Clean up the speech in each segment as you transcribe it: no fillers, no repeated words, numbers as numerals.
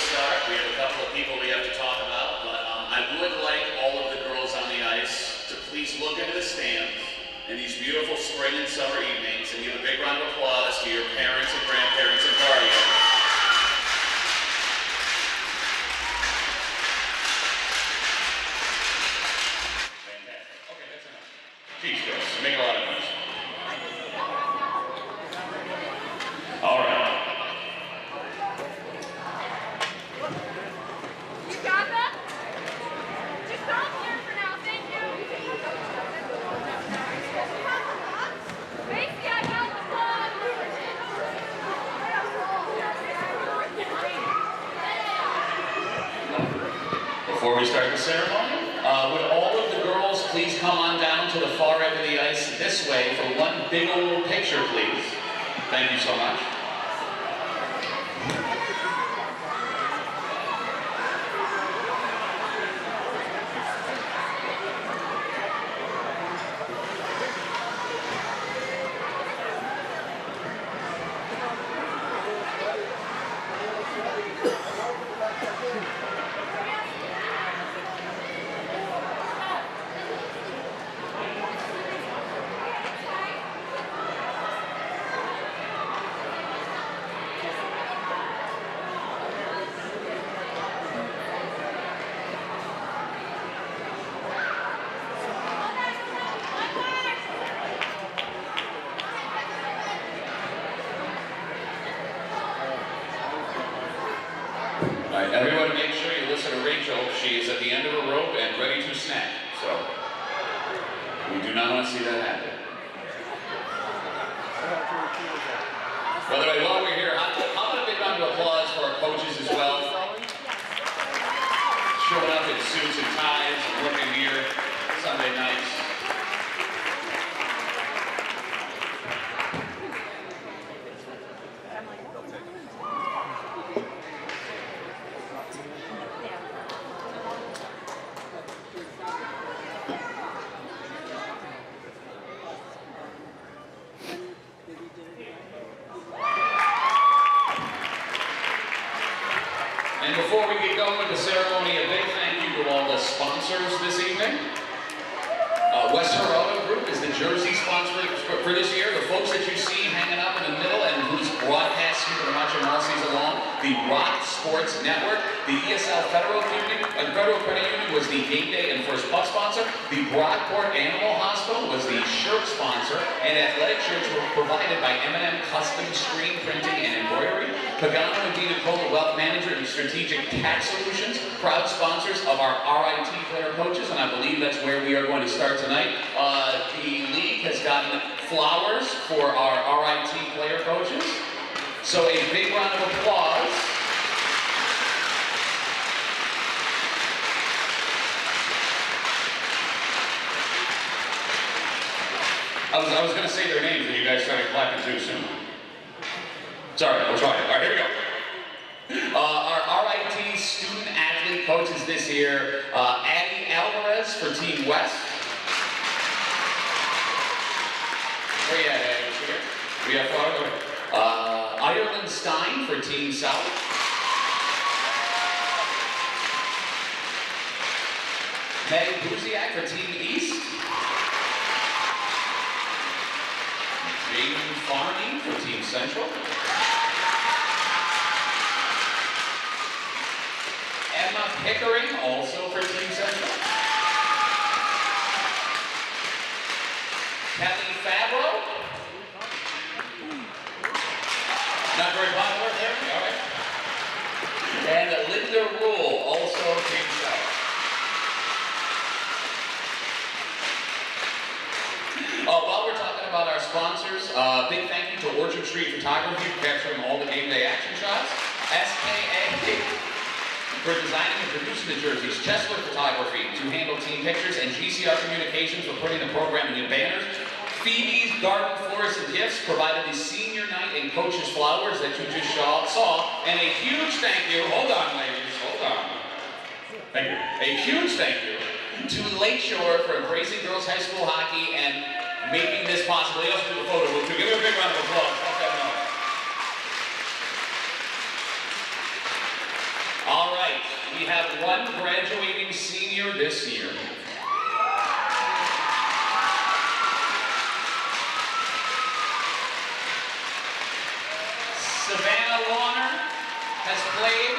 start. We have a couple of people we have to talk about, but I would like all of the girls on the ice to please look into the stands in these beautiful spring and summer evenings and give a big round of applause to your parents and grandparents and guardians. Fantastic. Okay, that's enough. Jeez, girls, make a lot of noise. All right. You got that? Just stop here for now, thank you. Macy, I got the ball. Before we start the ceremony, would all of the girls please come on down to the far end of the ice this way for one big old picture, please. Thank you so much. All right, everyone make sure you listen to Rachel. She is at the end of a rope and ready to snap. So, we do not want to see that happen. By the way, while we're here, how about a big round of applause for our coaches as well? Showing up in suits and ties and looking here Sunday nights. And before we get going with the ceremony, a big thank you to all the sponsors this evening. Herr Auto Group is the jersey sponsor for this year. The folks that you see hanging up in the middle and whose broadcasts you can watch them all season long. The Rock Sports Network, the ESL Federal Credit Union was the game day and first puck sponsor. The Broadport Animal Hospital was the shirt sponsor, and athletic shirts were provided by M&M Custom Screen Printing and Embroidery. Pagano and Dina Wealth Manager and Strategic Tax Solutions, proud sponsors of our RIT player coaches, and I believe that's where we are going to start tonight. The league has gotten flowers for our RIT player coaches. So a big round of applause. I was going to say their names and you guys started clapping too soon. Sorry, we'll try it. All right, here we go. Our RIT student athlete coaches this year, Addie Alvarez for Team West. Where you at, Addie? Here? We have Florida. Ireland Stein for Team South. Meg Buziak for Team East. Jaden Farney for Team Central. Emma Pickering, also for Team Central. Kelly Favreau. Not very popular there, all right. And Linda Rule, also Team South. While we're talking about our sponsors, big thank you to Orchard Street Photography for capturing all the game day action shots. SKA for designing and producing the jerseys. Chesler Photography to handle team pictures, and GCR Communications for putting the programming in banners. Phoebe's Garden Florist and Gifts provided the senior night and coaches flowers that you just saw. And a huge thank you, hold on ladies, hold on. Thank you. A huge thank you to Lakeshore for embracing girls high school hockey and making this possible. They also do the photo booth too. Give them a big round of applause. senior this year. Savannah Warner has played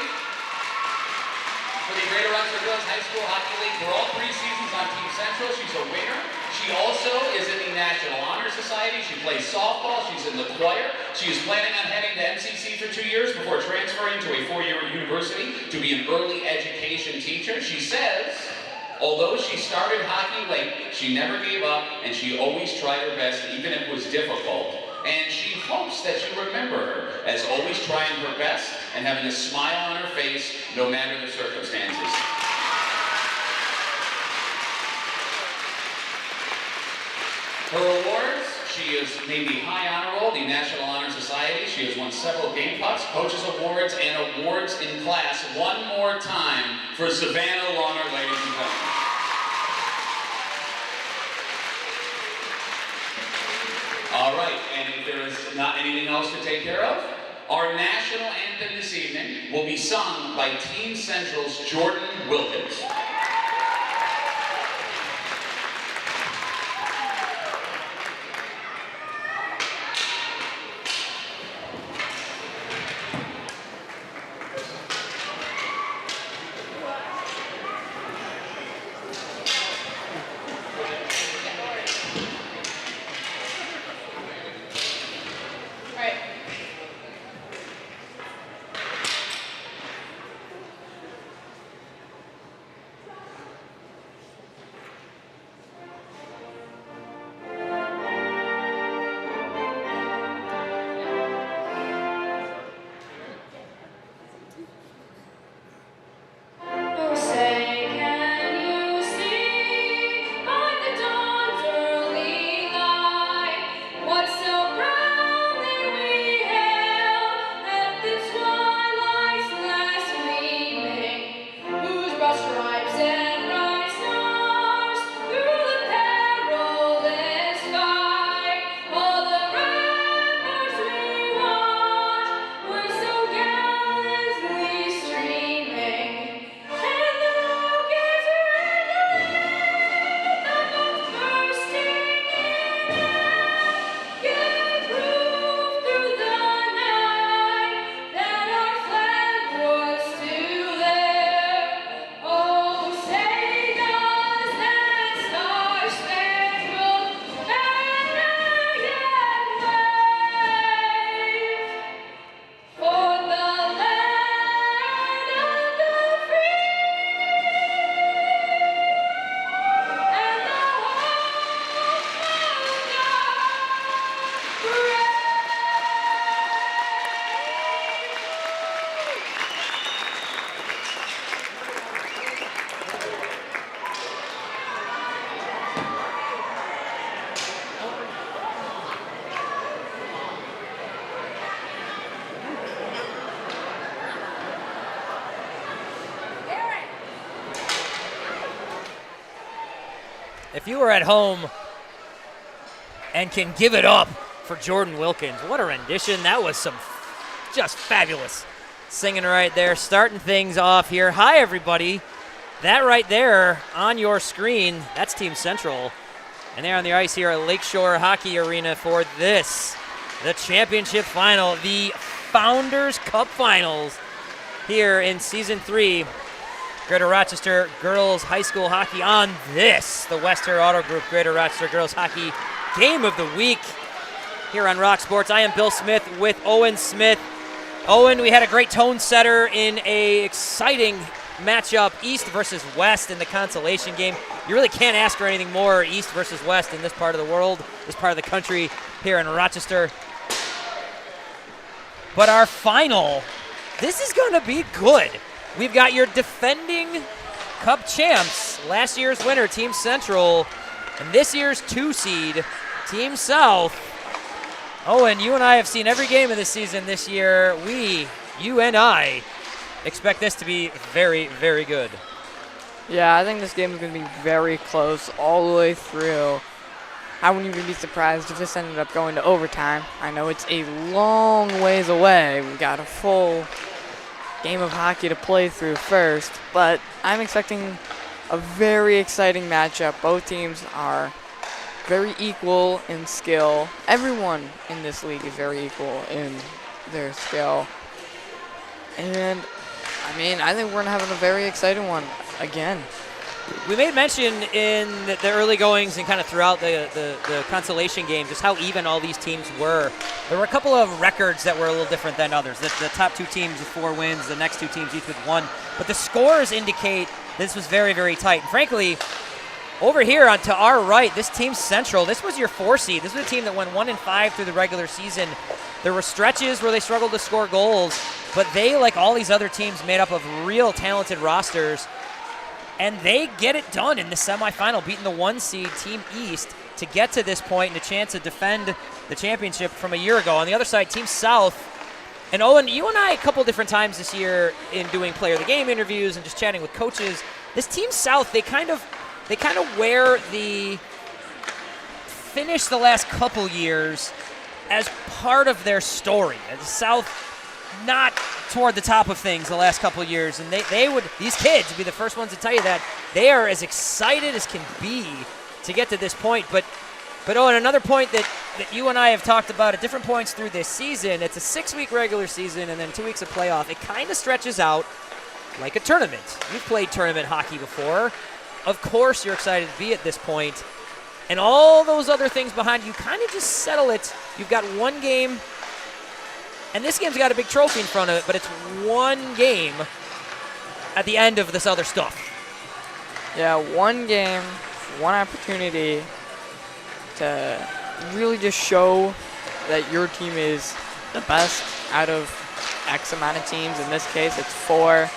for the Greater Rochester Girls High School Hockey League for all 3 seasons on Team Central. She's a winner. She also is in the National Honor Society. She plays softball. She's in the choir. She is planning on heading to MCC for 2 years before transferring to a 4-year university to be an early education teacher. She says, although she started hockey late, she never gave up and she always tried her best even if it was difficult. And she hopes that you remember her as always trying her best and having a smile on her face no matter the circumstances. Her awards, she is named the High Honor Roll, the National Honor Society. She has won several game pucks, coaches awards, and awards in class. One more time for Savannah Warner, ladies and gentlemen. All right, and if there is not anything else to take care of, our national anthem this evening will be sung by Team Central's Jordan Wilkins. If you were at home and can give it up for Jordan Wilkins, what a rendition. That was some just fabulous singing right there, starting things off here. Hi, everybody. That right there on your screen, that's Team Central. And they're on the ice here at Lakeshore Hockey Arena for this, the championship final, the Founders Cup Finals here in Season 3. Greater Rochester Girls High School Hockey on this, the Herr Auto Group Greater Rochester Girls Hockey Game of the Week here on Rock Sports. I am Bill Smith with Owen Smith. Owen, we had a great tone setter in a exciting matchup, East versus West in the consolation game. You really can't ask for anything more, East versus West in this part of the world, this part of the country here in Rochester. But our final, this is going to be good. We've got your defending Cup champs, last year's winner, Team Central, and this year's 2 seed, Team South. Owen, you and I have seen every game of this season this year. You and I, expect this to be very, very good. Yeah, I think this game is going to be very close all the way through. I wouldn't even be surprised if this ended up going to overtime. I know it's a long ways away. We've got a full game of hockey to play through first, but I'm expecting a very exciting matchup. Both teams are very equal in skill. Everyone in this league is very equal in their skill. And, I mean, I think we're going to have a very exciting one again. We made mention in the early goings and kind of throughout the consolation game just how even all these teams were. There were a couple of records that were a little different than others. The top 2 teams with 4 wins, the next 2 teams each with 1. But the scores indicate this was very, very tight. And frankly, over here to our right, this team Central, this was your 4 seed. This was a team that went 1-5 through the regular season. There were stretches where they struggled to score goals, but they, like all these other teams, made up of real talented rosters. And they get it done in the semifinal, beating the 1 seed Team East to get to this point and a chance to defend the championship from a year ago. On the other side, Team South. And Owen, you and I a couple different times this year in doing player of the game interviews and just chatting with coaches. This Team South, they kind of wear the finish the last couple years as part of their story. The South not toward the top of things the last couple of years, and these kids would be the first ones to tell you that they are as excited as can be to get to this point. But Owen, another point that you and I have talked about at different points through this season, it's a 6-week regular season and then 2 weeks of playoff. It kind of stretches out like a tournament. You've played tournament hockey before. Of course you're excited to be at this point. And all those other things behind you kind of just settle it. You've got 1 game. And this game's got a big trophy in front of it, but it's 1 game at the end of this other stuff. Yeah, 1 game, 1 opportunity to really just show that your team is the best out of X amount of teams. In this case, it's 4.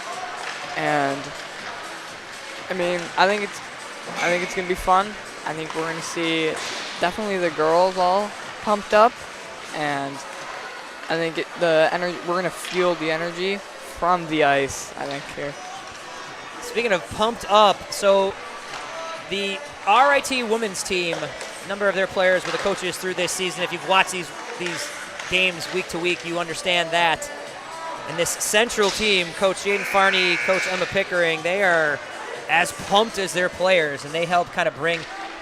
And I mean, I think it's gonna be fun. I think we're gonna see definitely the girls all pumped up, and I think we're gonna feel the energy from the ice, I think, here. Speaking of pumped up, so the RIT women's team, a number of their players were the coaches through this season. If you've watched these games week to week, you understand that. And this Central team, Coach Jaden Farney, Coach Emma Pickering, they are as pumped as their players, and they help kind of bring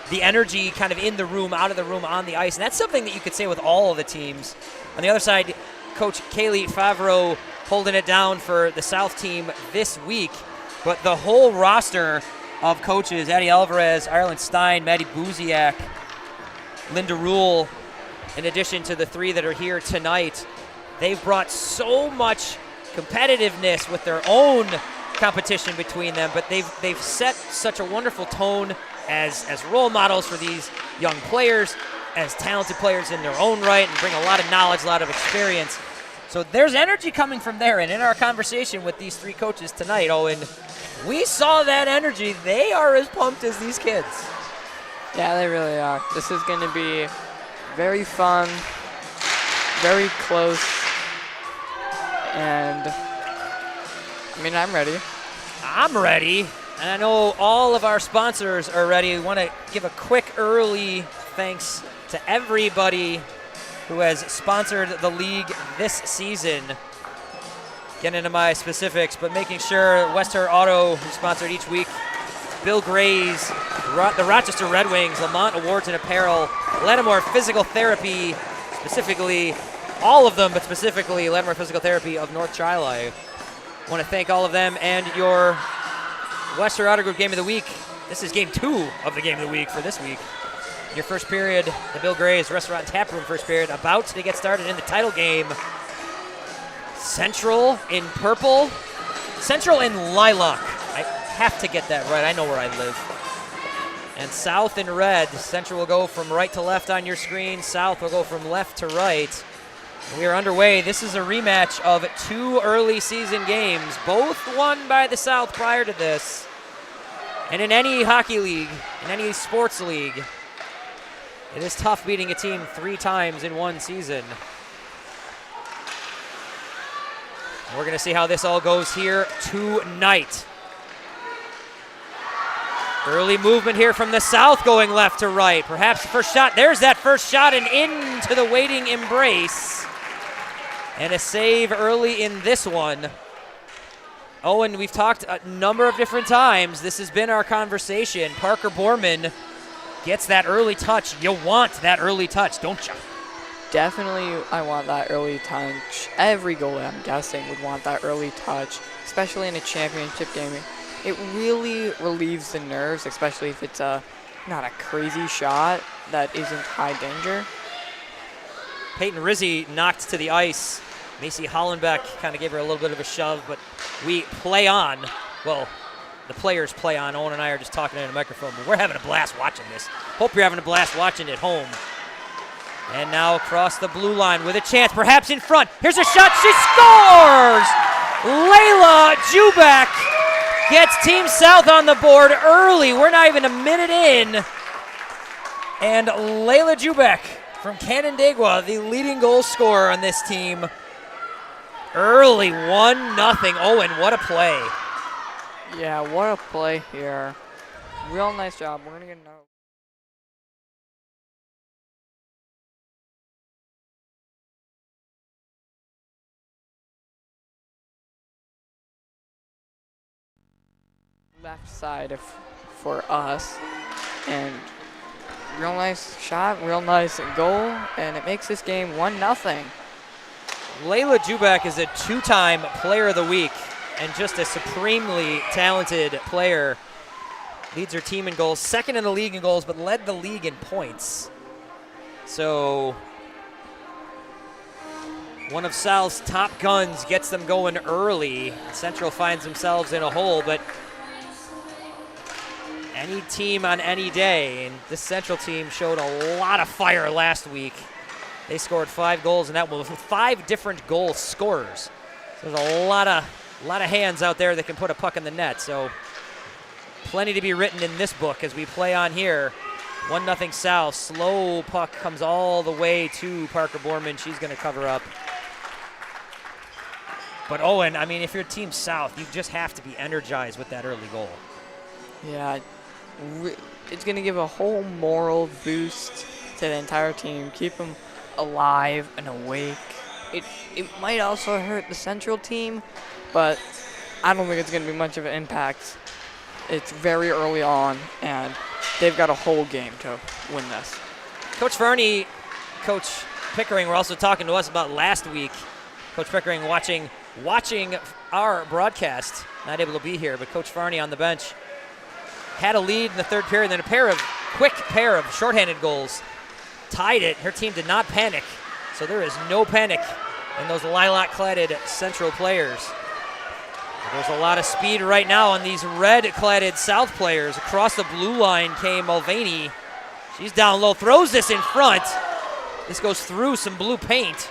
the energy kind of in the room, out of the room, on the ice. And that's something that you could say with all of the teams. On the other side, Coach Kaylee Favreau holding it down for the South team this week. But the whole roster of coaches, Addie Alvarez, Ireland Stein, Maddie Buziak, Linda Rule, in addition to the 3 that are here tonight, they've brought so much competitiveness with their own competition between them, but they've set such a wonderful tone as role models for these young players, as talented players in their own right, and bring a lot of knowledge, a lot of experience. So there's energy coming from there, and in our conversation with these 3 coaches tonight, Owen, we saw that energy. They are as pumped as these kids. Yeah, they really are. This is going to be very fun, very close, and I mean, I'm ready. I'm ready, and I know all of our sponsors are ready. We want to give a quick early thanks to everybody who has sponsored the league this season. Getting into my specifics, but making sure West Herr Auto, who sponsored each week, Bill Gray's, the Rochester Red Wings, Lamont Awards and Apparel, Lattimore Physical Therapy, specifically all of them, but specifically Lattimore Physical Therapy of North Chi-Li. I want to thank all of them and your West Herr Auto Group Game of the Week. This is Game 2 of the Game of the Week for this week. Your first period, the Bill Gray's Restaurant and Tap Room first period, about to get started in the title game. Central in purple, Central in lilac. I have to get that right. I know where I live. And South in red. Central will go from right to left on your screen. South will go from left to right. We are underway. This is a rematch of 2 early season games, both won by the South prior to this. And in any hockey league, in any sports league, it is tough beating a team 3 times in 1 season. We're going to see how this all goes here tonight. Early movement here from the South, going left to right. Perhaps the first shot. There's that first shot and into the waiting embrace. And a save early in this one. Owen, we've talked a number of different times. This has been our conversation. Parker Borman gets that early touch. You want that early touch, don't you? Definitely, I want that early touch. Every goalie, I'm guessing, would want that early touch, especially in a championship game. It really relieves the nerves, especially if it's not a crazy shot that isn't high danger. Peyton Rizzi knocked to the ice. Macy Hollenbeck kind of gave her a little bit of a shove, but we play on. Well, the players play on. Owen and I are just talking in a microphone, but we're having a blast watching this. Hope you're having a blast watching it at home. And now across the blue line with a chance, perhaps in front. Here's a shot. She scores! Layla Jubak gets Team South on the board early. We're not even a minute in. And Layla Jubak from Canandaigua, the leading goal scorer on this team. Early 1-0. Owen, what a play. Yeah, what a play here. Real nice job. We're going to get another. Left side for us, and real nice shot, real nice goal, and it makes this game 1-0. Layla Jubak is a two-time Player of the Week and just a supremely talented player. Leads her team in goals, second in the league in goals, but led the league in points. So one of Sal's top guns gets them going early. Central finds themselves in a hole, but any team on any day, and this Central team showed a lot of fire last week. They scored 5 goals, and that was with 5 different goal scorers. So there's a lot of hands out there that can put a puck in the net. So plenty to be written in this book as we play on here. 1-0 South. Slow puck comes all the way to Parker Borman. She's going to cover up. But Owen, I mean, if you're Team South, you just have to be energized with that early goal. Yeah, it's going to give a whole moral boost to the entire team, keep them alive and awake. It might also hurt the Central team, but I don't think it's going to be much of an impact. It's very early on, and they've got a whole game to win this. Coach Varney, Coach Pickering were also talking to us about last week. Coach Pickering watching our broadcast, not able to be here, but Coach Varney on the bench had a lead in the third period, then a quick pair of shorthanded goals tied it. Her team did not panic, so there is no panic in those lilac-cladded Central players. There's a lot of speed right now on these red-cladded South players. Across the blue line came Mulvaney. She's down low, throws this in front. This goes through some blue paint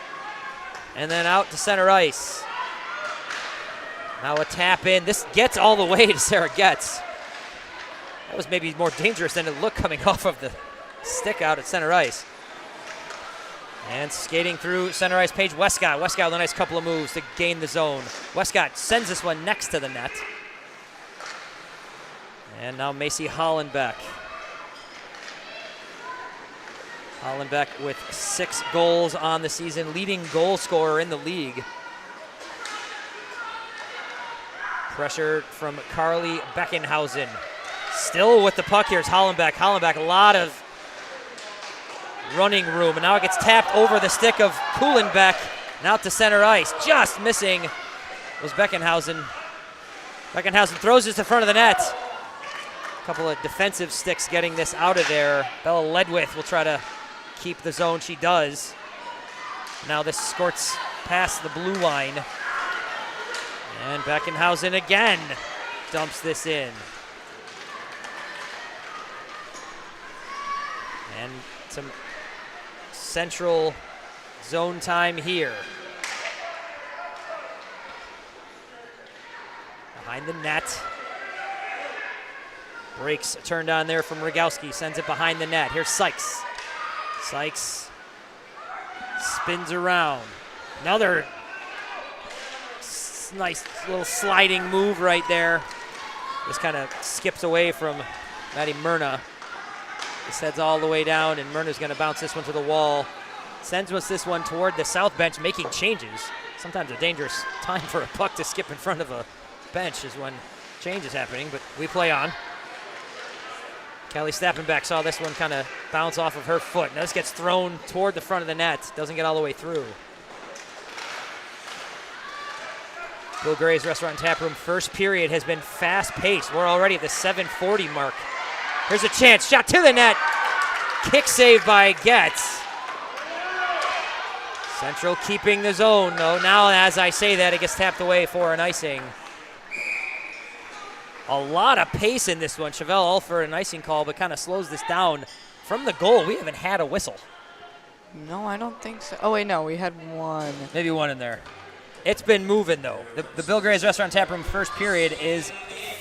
and then out to center ice. Now a tap in. This gets all the way to Sarah Getz. That was maybe more dangerous than it looked coming off of the stick out at center ice. And skating through center ice, Paige Westcott. Westcott with a nice couple of moves to gain the zone. Westcott sends this one next to the net. And now Macy Hollenbeck. Hollenbeck with 6 goals on the season, leading goal scorer in the league. Pressure from Carly Beckenhausen. Still with the puck here is Hollenbeck. Hollenbeck, a lot of running room, and now it gets tapped over the stick of Kuhlenbeck and out to center ice. Just missing was Beckenhausen. Beckenhausen throws this to front of the net. A couple of defensive sticks getting this out of there. Bella Ledwith will try to keep the zone. She does. Now this squirts past the blue line. And Beckenhausen again dumps this in. And some Central zone time here. Behind the net. Breaks turned on there from Rogowski. Sends it behind the net. Here's Sykes. Sykes spins around. Another nice little sliding move right there. Just kind of skips away from Maddie Myrna. This heads all the way down, and Myrna's going to bounce this one to the wall. Sends us this one toward the south bench, making changes. Sometimes a dangerous time for a puck to skip in front of a bench is when change is happening, but we play on. Kelly Stappenbeck saw this one kind of bounce off of her foot. Now this gets thrown toward the front of the net. Doesn't get all the way through. Bill Gray's Restaurant and Tap Room first period has been fast-paced. We're already at the 7:40 mark. Here's a chance. Shot to the net. Kick save by Getz. Central keeping the zone, though. Now, as I say that, it gets tapped away for an icing. A lot of pace in this one. Chevelle all for an icing call, but kind of slows this down. From the goal, we haven't had a whistle. No, I don't think so. Oh, wait, no, we had one. Maybe one in there. It's been moving, though. The Bill Gray's Restaurant and Tap Room first period is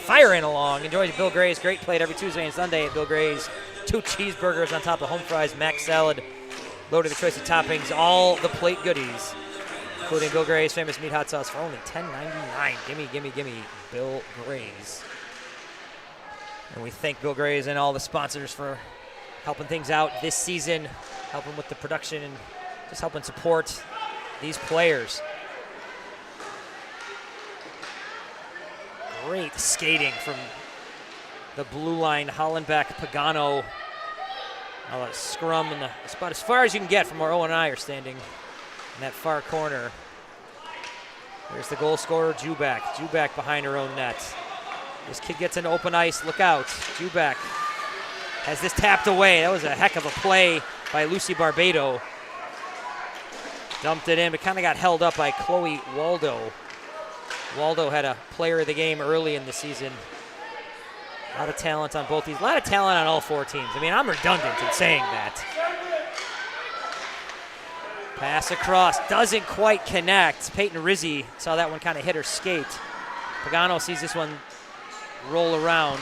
firing along. Enjoy Bill Gray's great plate every Tuesday and Sunday at Bill Gray's. 2 cheeseburgers on top of home fries, mac salad, loaded with choice of toppings, all the plate goodies, including Bill Gray's famous meat hot sauce for only $10.99. Gimme, gimme, gimme, Bill Gray's. And we thank Bill Gray's and all the sponsors for helping things out this season, helping with the production and just helping support these players. Great skating from the blue line, Hollenbeck, Pagano. A scrum in the spot as far as you can get from where Owen and I are standing in that far corner. There's the goal scorer, Jubak. Jubak behind her own net. This kid gets into open ice. Look out. Jubak has this tapped away. That was a heck of a play by Lucy Barbado. Dumped it in, but kind of got held up by Chloe Waldo. Waldo had a player of the game early in the season. A lot of talent on both these. A lot of talent on all 4 teams. I mean, I'm redundant in saying that. Pass across. Doesn't quite connect. Peyton Rizzi saw that one kind of hit her skate. Pagano sees this one roll around.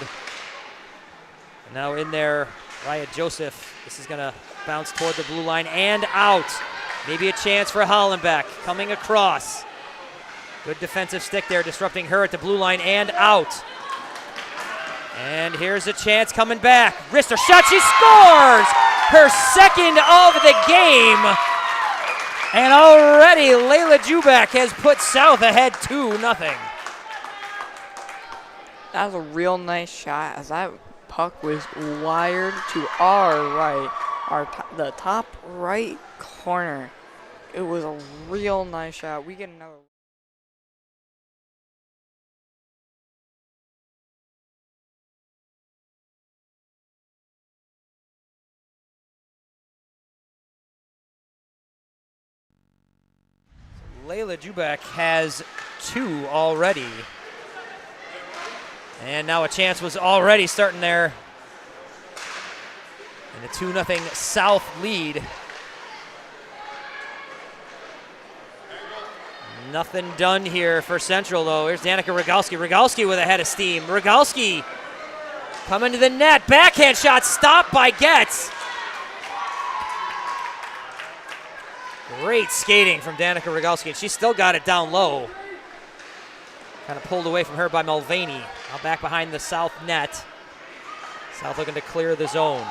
And now in there, Raya Joseph. This is going to bounce toward the blue line and out. Maybe a chance for Hollenbeck coming across. Good defensive stick there, disrupting her at the blue line and out. And here's a chance coming back. Wrister shot, she scores! Her second of the game. And already Layla Jubak has put South ahead 2-0. That was a real nice shot as that puck was wired to our right, the top right corner. It was a real nice shot. We get another. Layla Jubak has 2 already. And now a chance was already starting there. And a 2-0 South lead. Nothing done here for Central, though. Here's Danica Rogalski. Rogalski with a head of steam. Rogalski coming to the net. Backhand shot stopped by Getz. Great skating from Danica Rogalski, and she's still got it down low. Kind of pulled away from her by Mulvaney. Now back behind the South net. South looking to clear the zone.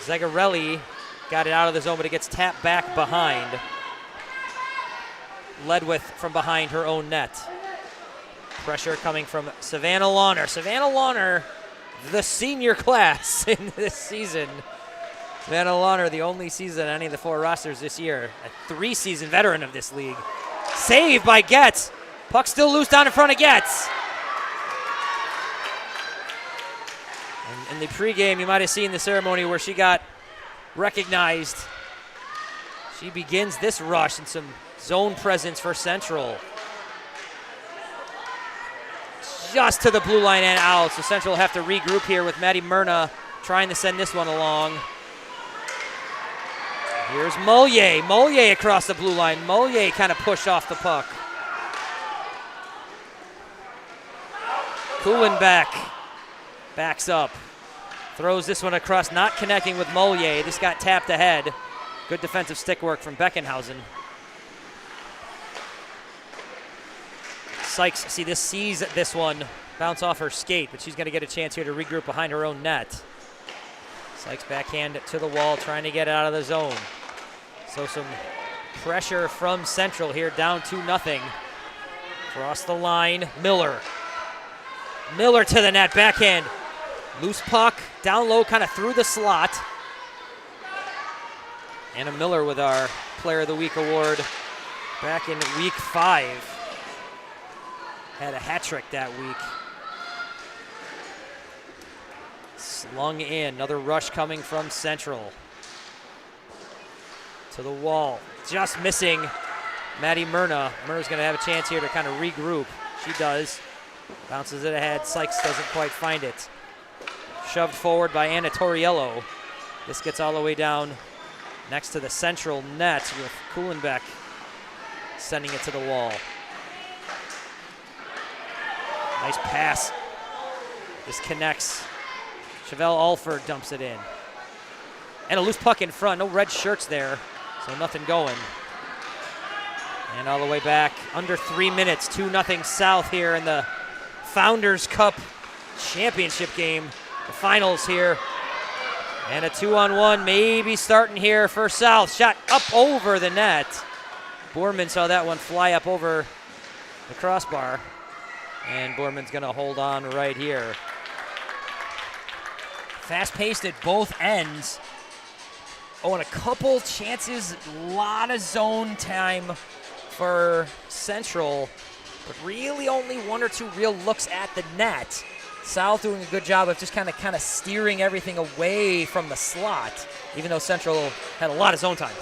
Zagarelli got it out of the zone, but it gets tapped back behind. Led with from behind her own net. Pressure coming from Savannah Lawner. Savannah Lawner, the senior class in this season. Savannah Lawner, the only season on any of the 4 rosters this year. A 3-season veteran of this league. Saved by Getz. Puck still loose down in front of Getz. And in the pregame, you might have seen the ceremony where she got recognized. She begins this rush and some zone presence for Central. Just to the blue line and out. So Central will have to regroup here with Maddie Myrna trying to send this one along. Here's Mollier. Mollier across the blue line. Mollier kind of pushed off the puck. Kuhlenbeck backs up. Throws this one across, not connecting with Mollier. This got tapped ahead. Good defensive stick work from Beckenhausen. Sykes, sees this one bounce off her skate, but she's going to get a chance here to regroup behind her own net. Sykes backhand to the wall, trying to get it out of the zone. So some pressure from Central here, down 2-0. Across the line, Miller. Miller to the net, backhand. Loose puck, down low, kind of through the slot. Anna Miller with our Player of the Week award back in week 5. Had a hat trick that week. Slung in, another rush coming from Central. To the wall, just missing Maddie Myrna. Myrna's gonna have a chance here to kind of regroup. She does. Bounces it ahead, Sykes doesn't quite find it. Shoved forward by Anna Torriello. This gets all the way down next to the Central net with Kuhlenbeck sending it to the wall. Nice pass. This connects. Chevelle Alford dumps it in. And a loose puck in front. No red shirts there, so nothing going. And all the way back, under 3 minutes, 2-0 South here in the Founders Cup championship game. The finals here. And a 2-on-1 maybe starting here for South. Shot up over the net. Borman saw that one fly up over the crossbar. And Borman's gonna hold on right here. Fast-paced at both ends. Oh, and a couple chances, a lot of zone time for Central, but really only 1 or 2 real looks at the net. South doing a good job of just kind of steering everything away from the slot, even though Central had a lot of zone time.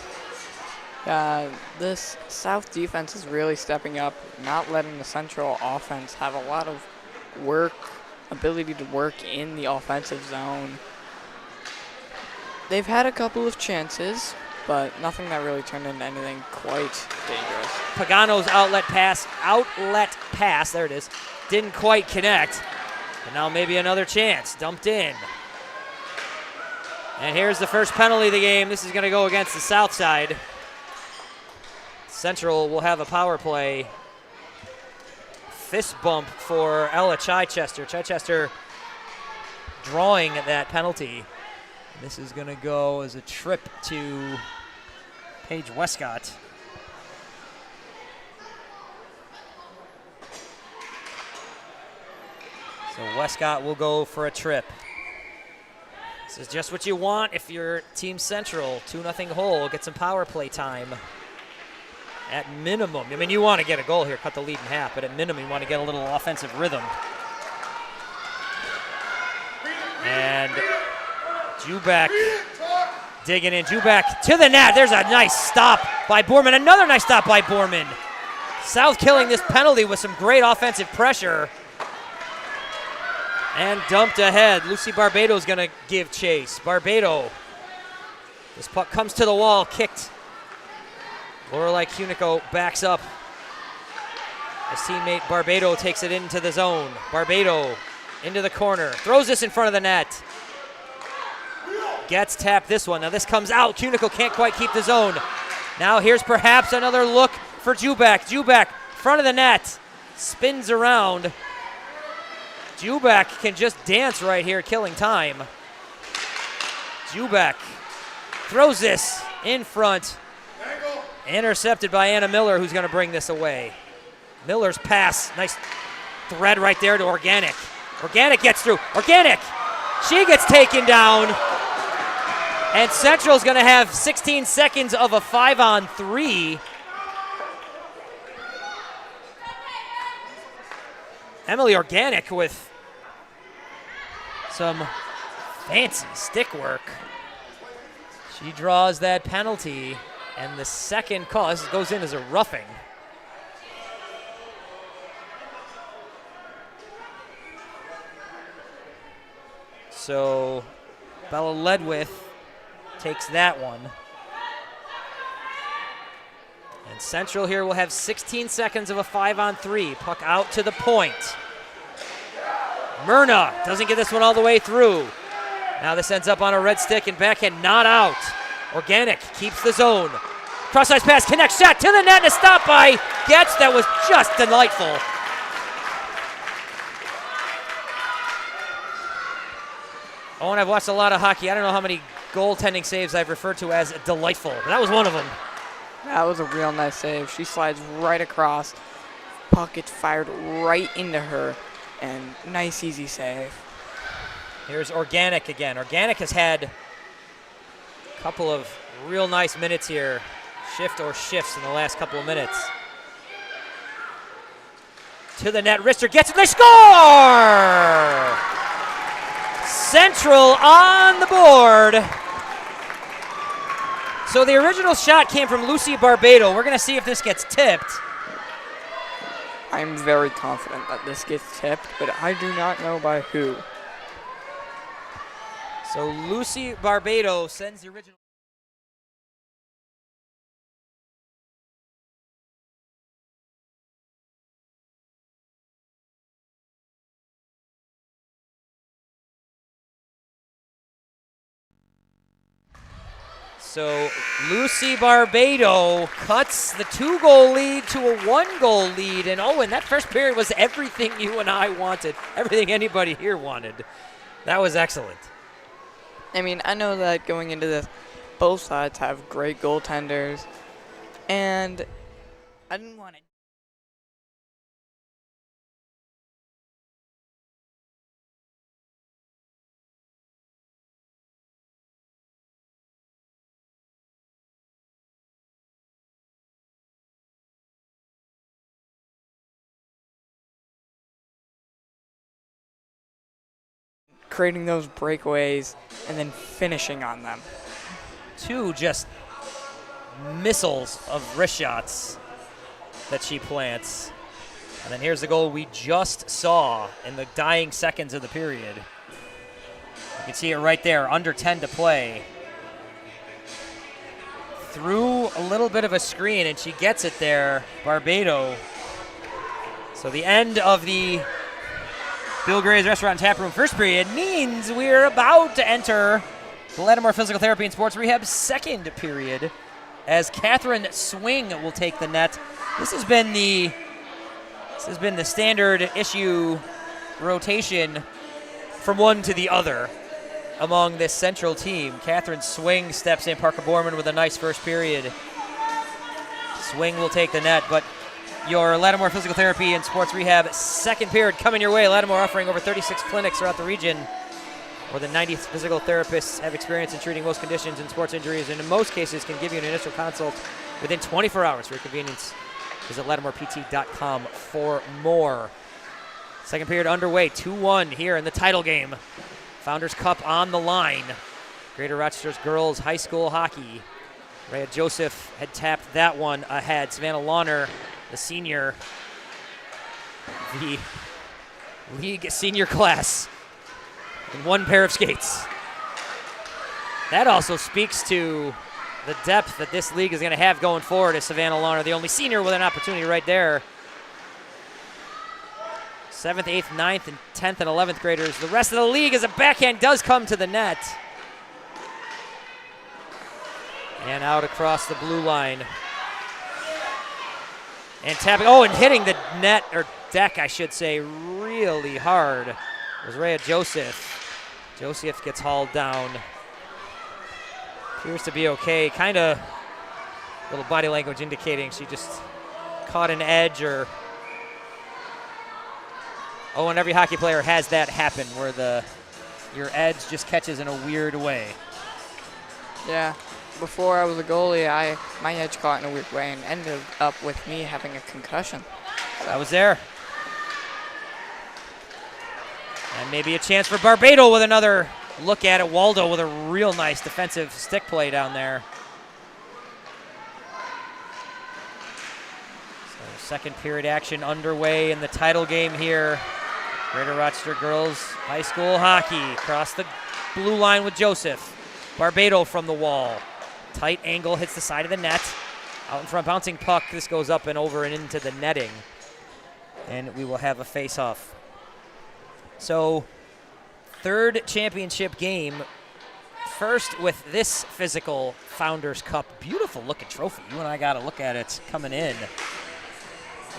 This South defense is really stepping up, not letting the Central offense have a lot of ability to work in the offensive zone. They've had a couple of chances, but nothing that really turned into anything quite dangerous. Pagano's outlet pass, there it is, didn't quite connect. And now maybe another chance, dumped in. And here's the first penalty of the game. This is gonna go against the South side. Central will have a power play. Fist bump for Ella Chichester. Chichester drawing that penalty. This is gonna go as a trip to Paige Westcott. So Westcott will go for a trip. This is just what you want if you're Team Central. 2-0 hole, get some power play time. At minimum, I mean, you want to get a goal here, cut the lead in half, but at minimum, you want to get a little offensive rhythm. And Jubak digging in. Jubak to the net. There's a nice stop by Borman. Another nice stop by Borman. South killing this penalty with some great offensive pressure. And dumped ahead. Lucy Barbato's going to give chase. Barbado. This puck comes to the wall, kicked. Lorelei Cunico backs up. His teammate Barbado takes it into the zone. Barbado into the corner. Throws this in front of the net. Gets tapped this one. Now this comes out. Cunico can't quite keep the zone. Now here's perhaps another look for Jubak. Jubak, front of the net. Spins around. Jubak can just dance right here, killing time. Jubak throws this in front. Intercepted by Anna Miller, who's going to bring this away. Miller's pass, nice thread right there to Organic. Organic gets through. Organic, she gets taken down. And Central's going to have 16 seconds of a 5-on-3. Emily Organic with some fancy stick work. She draws that penalty, and the second call, this goes in as a roughing. So Bella Ledwith takes that one. And Central here will have 16 seconds of a 5-on-3. Puck out to the point. Myrna doesn't get this one all the way through. Now this ends up on a red stick and backhand, not out. Organic keeps the zone. Cross-ice pass, connects, shot to the net, and a stop by Getz. That was just delightful. Oh, and I've watched a lot of hockey. I don't know how many goaltending saves I've referred to as delightful, but that was one of them. That was a real nice save. She slides right across, puck gets fired right into her, and nice, easy save. Here's Organic again. Organic has had a couple of real nice minutes here, shifts in the last couple of minutes. To the net, Rister gets it, they score! Central on the board. So the original shot came from Lucy Barbado. We're gonna see if this gets tipped. I'm very confident that this gets tipped, but I do not know by who. So Lucy Barbado sends the original. So Lucy Barbado cuts the 2-goal lead to a 1-goal lead. And Owen, that first period was everything you and I wanted, everything anybody here wanted. That was excellent. I mean, I know that going into this, both sides have great goaltenders, and I didn't want to. Creating those breakaways and then finishing on them. Two just missiles of wrist shots that she plants. And then here's the goal we just saw in the dying seconds of the period. You can see it right there, under 10 to play. Through a little bit of a screen, and she gets it there, Barbado. So the end of the Bill Gray's Restaurant and Tap Room first period means we're about to enter the Lattimore Physical Therapy and Sports Rehab second period, as Catherine Swing will take the net. This has been the standard issue rotation from one to the other among this Central team. Catherine Swing steps in. Parker Borman with a nice first period. Swing will take the net, but your Lattimore Physical Therapy and Sports Rehab second period coming your way. Lattimore offering over 36 clinics throughout the region. More than 90 physical therapists have experience in treating most conditions and sports injuries, and in most cases can give you an initial consult within 24 hours for your convenience. Visit LattimorePT.com for more. Second period underway, 2-1 here in the title game. Founders Cup on the line. Greater Rochester's girls high school hockey. Rhea Joseph had tapped that one ahead. Savannah Lawner, the senior, the league senior class, in one pair of skates. That also speaks to the depth that this league is going to have going forward, as Savannah Lawner, the only senior with an opportunity right there. 7th, 8th, 9th, and 10th and 11th graders. The rest of the league, as a backhand does come to the net. And out across the blue line. And tapping, and hitting the net, or deck, I should say, really hard was Rhea Joseph. Joseph gets hauled down. Appears to be okay. Kind of little body language indicating she just caught an edge, or and every hockey player has that happen where your edge just catches in a weird way. Yeah. Before I was a goalie, my edge caught in a weird way and ended up with me having a concussion. I was there. And maybe a chance for Barbado with another look at it. Waldo with a real nice defensive stick play down there. So second period action underway in the title game here. Greater Rochester girls high school hockey across the blue line with Joseph. Barbado from the wall. Tight angle, hits the side of the net. Out in front, bouncing puck. This goes up and over and into the netting. And we will have a face-off. So, third championship game. First with this physical Founders Cup. Beautiful looking trophy. You and I got to look at it coming in. It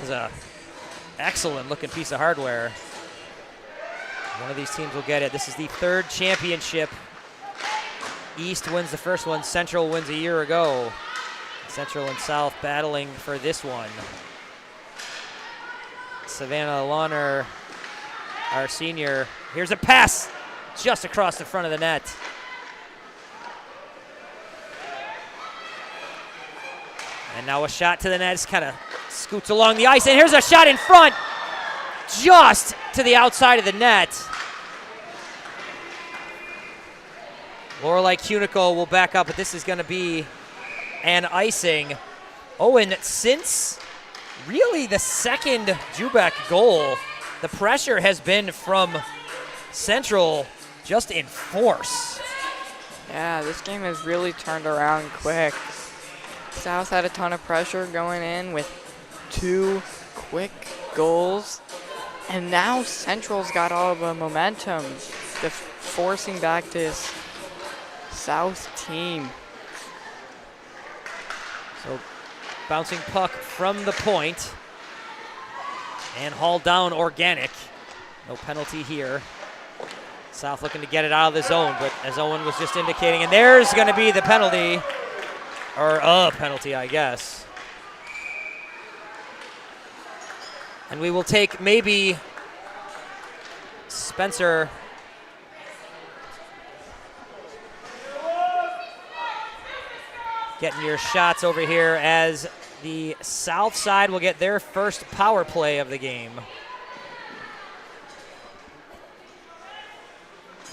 was a excellent looking piece of hardware. One of these teams will get it. This is the third championship. East wins the first one. Central wins a year ago. Central and South battling for this one. Savannah Launer, our senior. Here's a pass just across the front of the net. And now a shot to the net, just kind of scoots along the ice, and here's a shot in front, just to the outside of the net. Lorelei Cunicle will back up, but this is going to be an icing. Owen, since really the second Jubeck goal, the pressure has been from Central just in force. Yeah, this game has really turned around quick. South had a ton of pressure going in with 2 quick goals. And now Central's got all the momentum, forcing back this South team. So bouncing puck from the point and hauled down Organic. No penalty here. South looking to get it out of the zone, but as Owen was just indicating, and there's going to be the penalty, or a penalty, I guess. And we will take maybe Spencer. Getting your shots over here as the South side will get their first power play of the game.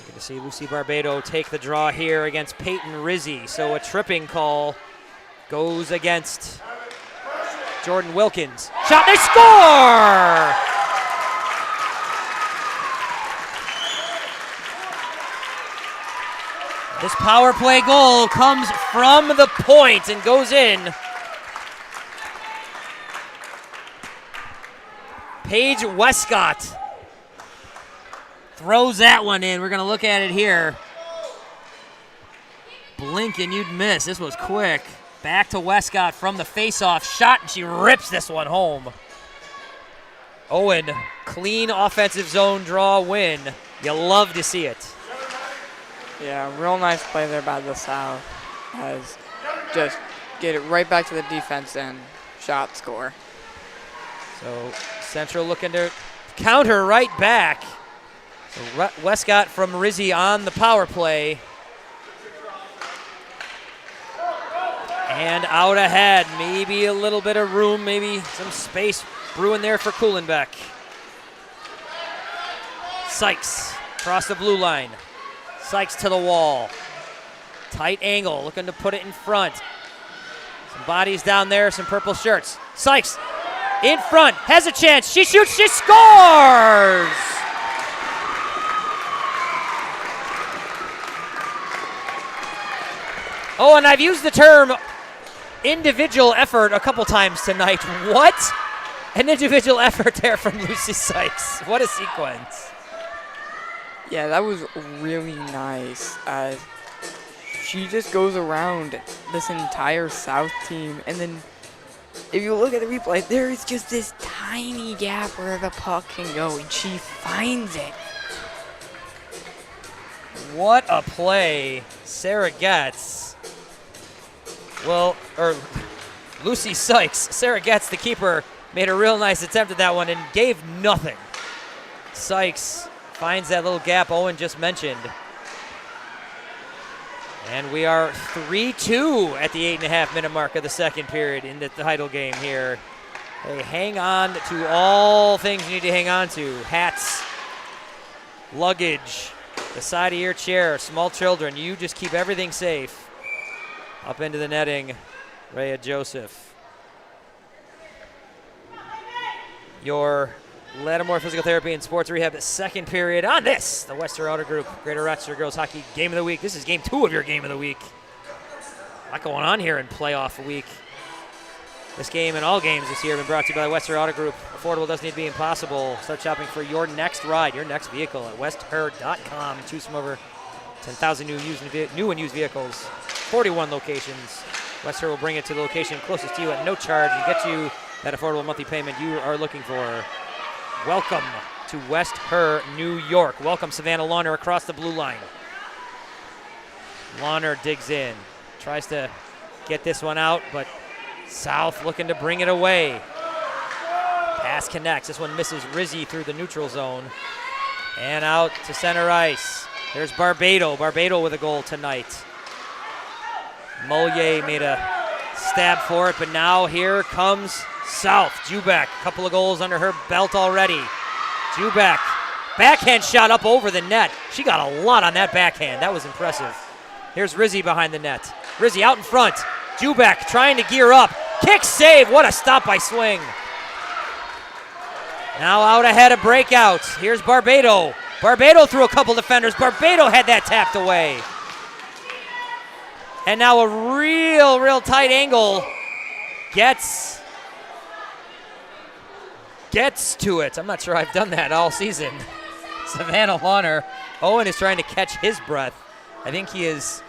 Good to see Lucy Barbado take the draw here against Peyton Rizzi. So a tripping call goes against Jordan Wilkins. Shot, they score! This power play goal comes from the point and goes in. Paige Westcott throws that one in. We're going to look at it here. Blink and you'd miss. This was quick. Back to Westcott from the faceoff shot, and she rips this one home. Owen, clean offensive zone draw win. You love to see it. Yeah, real nice play there by the South. As just get it right back to the defense and shot score. So Central looking to counter right back. So Westcott from Rizzi on the power play. And out ahead, maybe a little bit of room, maybe some space brewing there for Kuhlenbeck. Sykes across the blue line. Sykes to the wall. Tight angle, looking to put it in front. Some bodies down there, some purple shirts. Sykes in front, has a chance. She shoots, she scores! Oh, and I've used the term individual effort a couple times tonight. What an individual effort there from Lucy Sykes. What a sequence. Yeah, that was really nice. She just goes around this entire South team, and then if you look at the replay, there is just this tiny gap where the puck can go, and she finds it. What a play Sarah Getz. Well, or Lucy Sykes. Sarah Getz, the keeper, made a real nice attempt at that one and gave nothing. Sykes finds that little gap Owen just mentioned. And we are 3-2 at the 8.5-minute mark of the second period in the title game here. Hey, hang on to all things you need to hang on to. Hats, luggage, the side of your chair, small children. You just keep everything safe. Up into the netting, Rhea Joseph. Your Lattimore Physical Therapy and Sports Rehab second period on this, the Western Outer Group Greater Rochester Girls Hockey Game of the Week. This is game 2 of your Game of the Week. A lot going on here in playoff week. This game and all games this year have been brought to you by the Western Auto Group. Affordable doesn't need to be impossible. Start shopping for your next ride, your next vehicle at westher.com. Choose from over 10,000 new and used vehicles, 41 locations. Westher will bring it to the location closest to you at no charge and get you that affordable monthly payment you are looking for. Welcome to West Herr, New York. Welcome Savannah Launer across the blue line. Launer digs in, tries to get this one out, but South looking to bring it away. Pass connects. This one misses Rizzi through the neutral zone. And out to center ice. There's Barbado. Barbado with a goal tonight. Molier made a stab for it, but now here comes South. Jubak, a couple of goals under her belt already. Jubak, backhand shot up over the net. She got a lot on that backhand. That was impressive. Here's Rizzi behind the net. Rizzi out in front. Jubak trying to gear up. Kick save. What a stop by Swing. Now out ahead of breakout. Here's Barbado. Barbado threw a couple defenders. Barbado had that tapped away. And now a real tight angle gets to it. I'm not sure I've done that all season. Savannah Lawner. Owen is trying to catch his breath. I think he is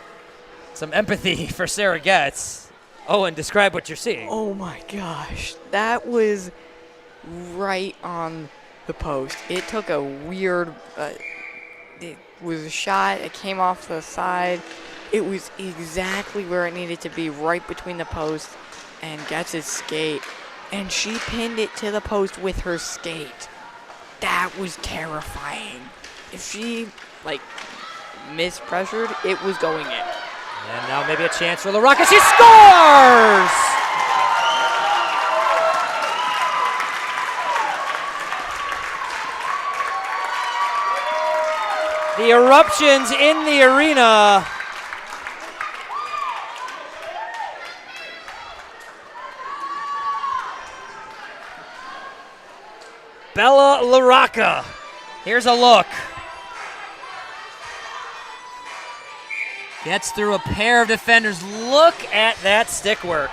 some empathy for Sarah Getz. Owen, describe what you're seeing. Oh my gosh, that was right on the post. It took a weird, it was a shot, it came off the side. It was exactly where it needed to be, right between the post and Getz's skate. And she pinned it to the post with her skate. That was terrifying. If she, mispressured, it was going in. And now maybe a chance for LaRocca. She scores! The eruptions in the arena. Bella LaRocca. Here's a look. Gets through a pair of defenders. Look at that stick work.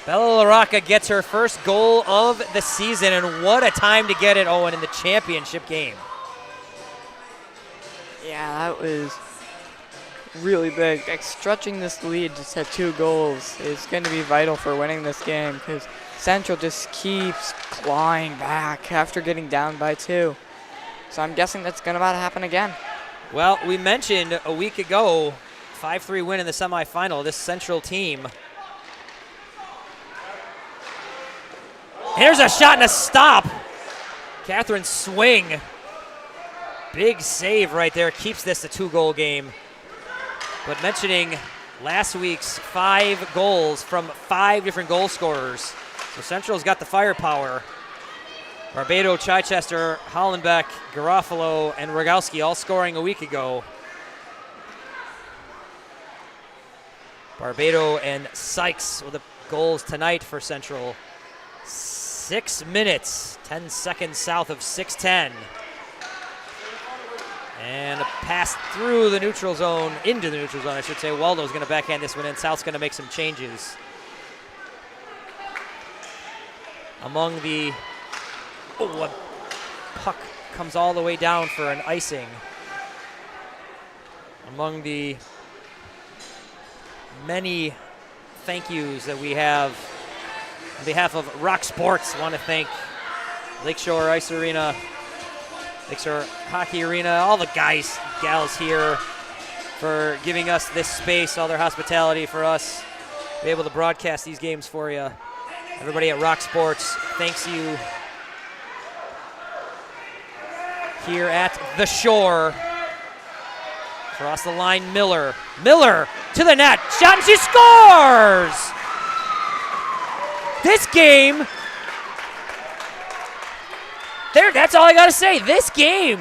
Bella LaRocca gets her first goal of the season, and what a time to get it, Owen, in the championship game. Yeah, that was really big. Stretching this lead just at 2 goals is going to be vital for winning this game, because Central just keeps clawing back after getting down by 2. So I'm guessing that's going to about to happen again. Well, we mentioned a week ago, 5-3 win in the semifinal, this Central team. Here's a shot and a stop. Catherine Swing. Big save right there, keeps this a 2-goal game. But mentioning last week's 5 goals from 5 different goal scorers. So Central's got the firepower. Barbado, Chichester, Hollenbeck, Garofalo, and Rogowski all scoring a week ago. Barbado and Sykes with the goals tonight for Central. 6 minutes, 10 seconds south of 6:10. And a pass through the neutral zone, into the neutral zone, I should say. Waldo's going to backhand this one in. South's going to make some changes. Among the... Oh, a puck comes all the way down for an icing. Among the many thank yous that we have, on behalf of Rock Sports, I want to thank Lakeshore Ice Arena, Lakeshore Hockey Arena, all the guys, gals here for giving us this space, all their hospitality for us to be able to broadcast these games for you. Everybody at Rock Sports, thanks you. Here at the Shore. Across the line, Miller. Miller to the net. Shot and she scores! This game, that's all I got to say. This game.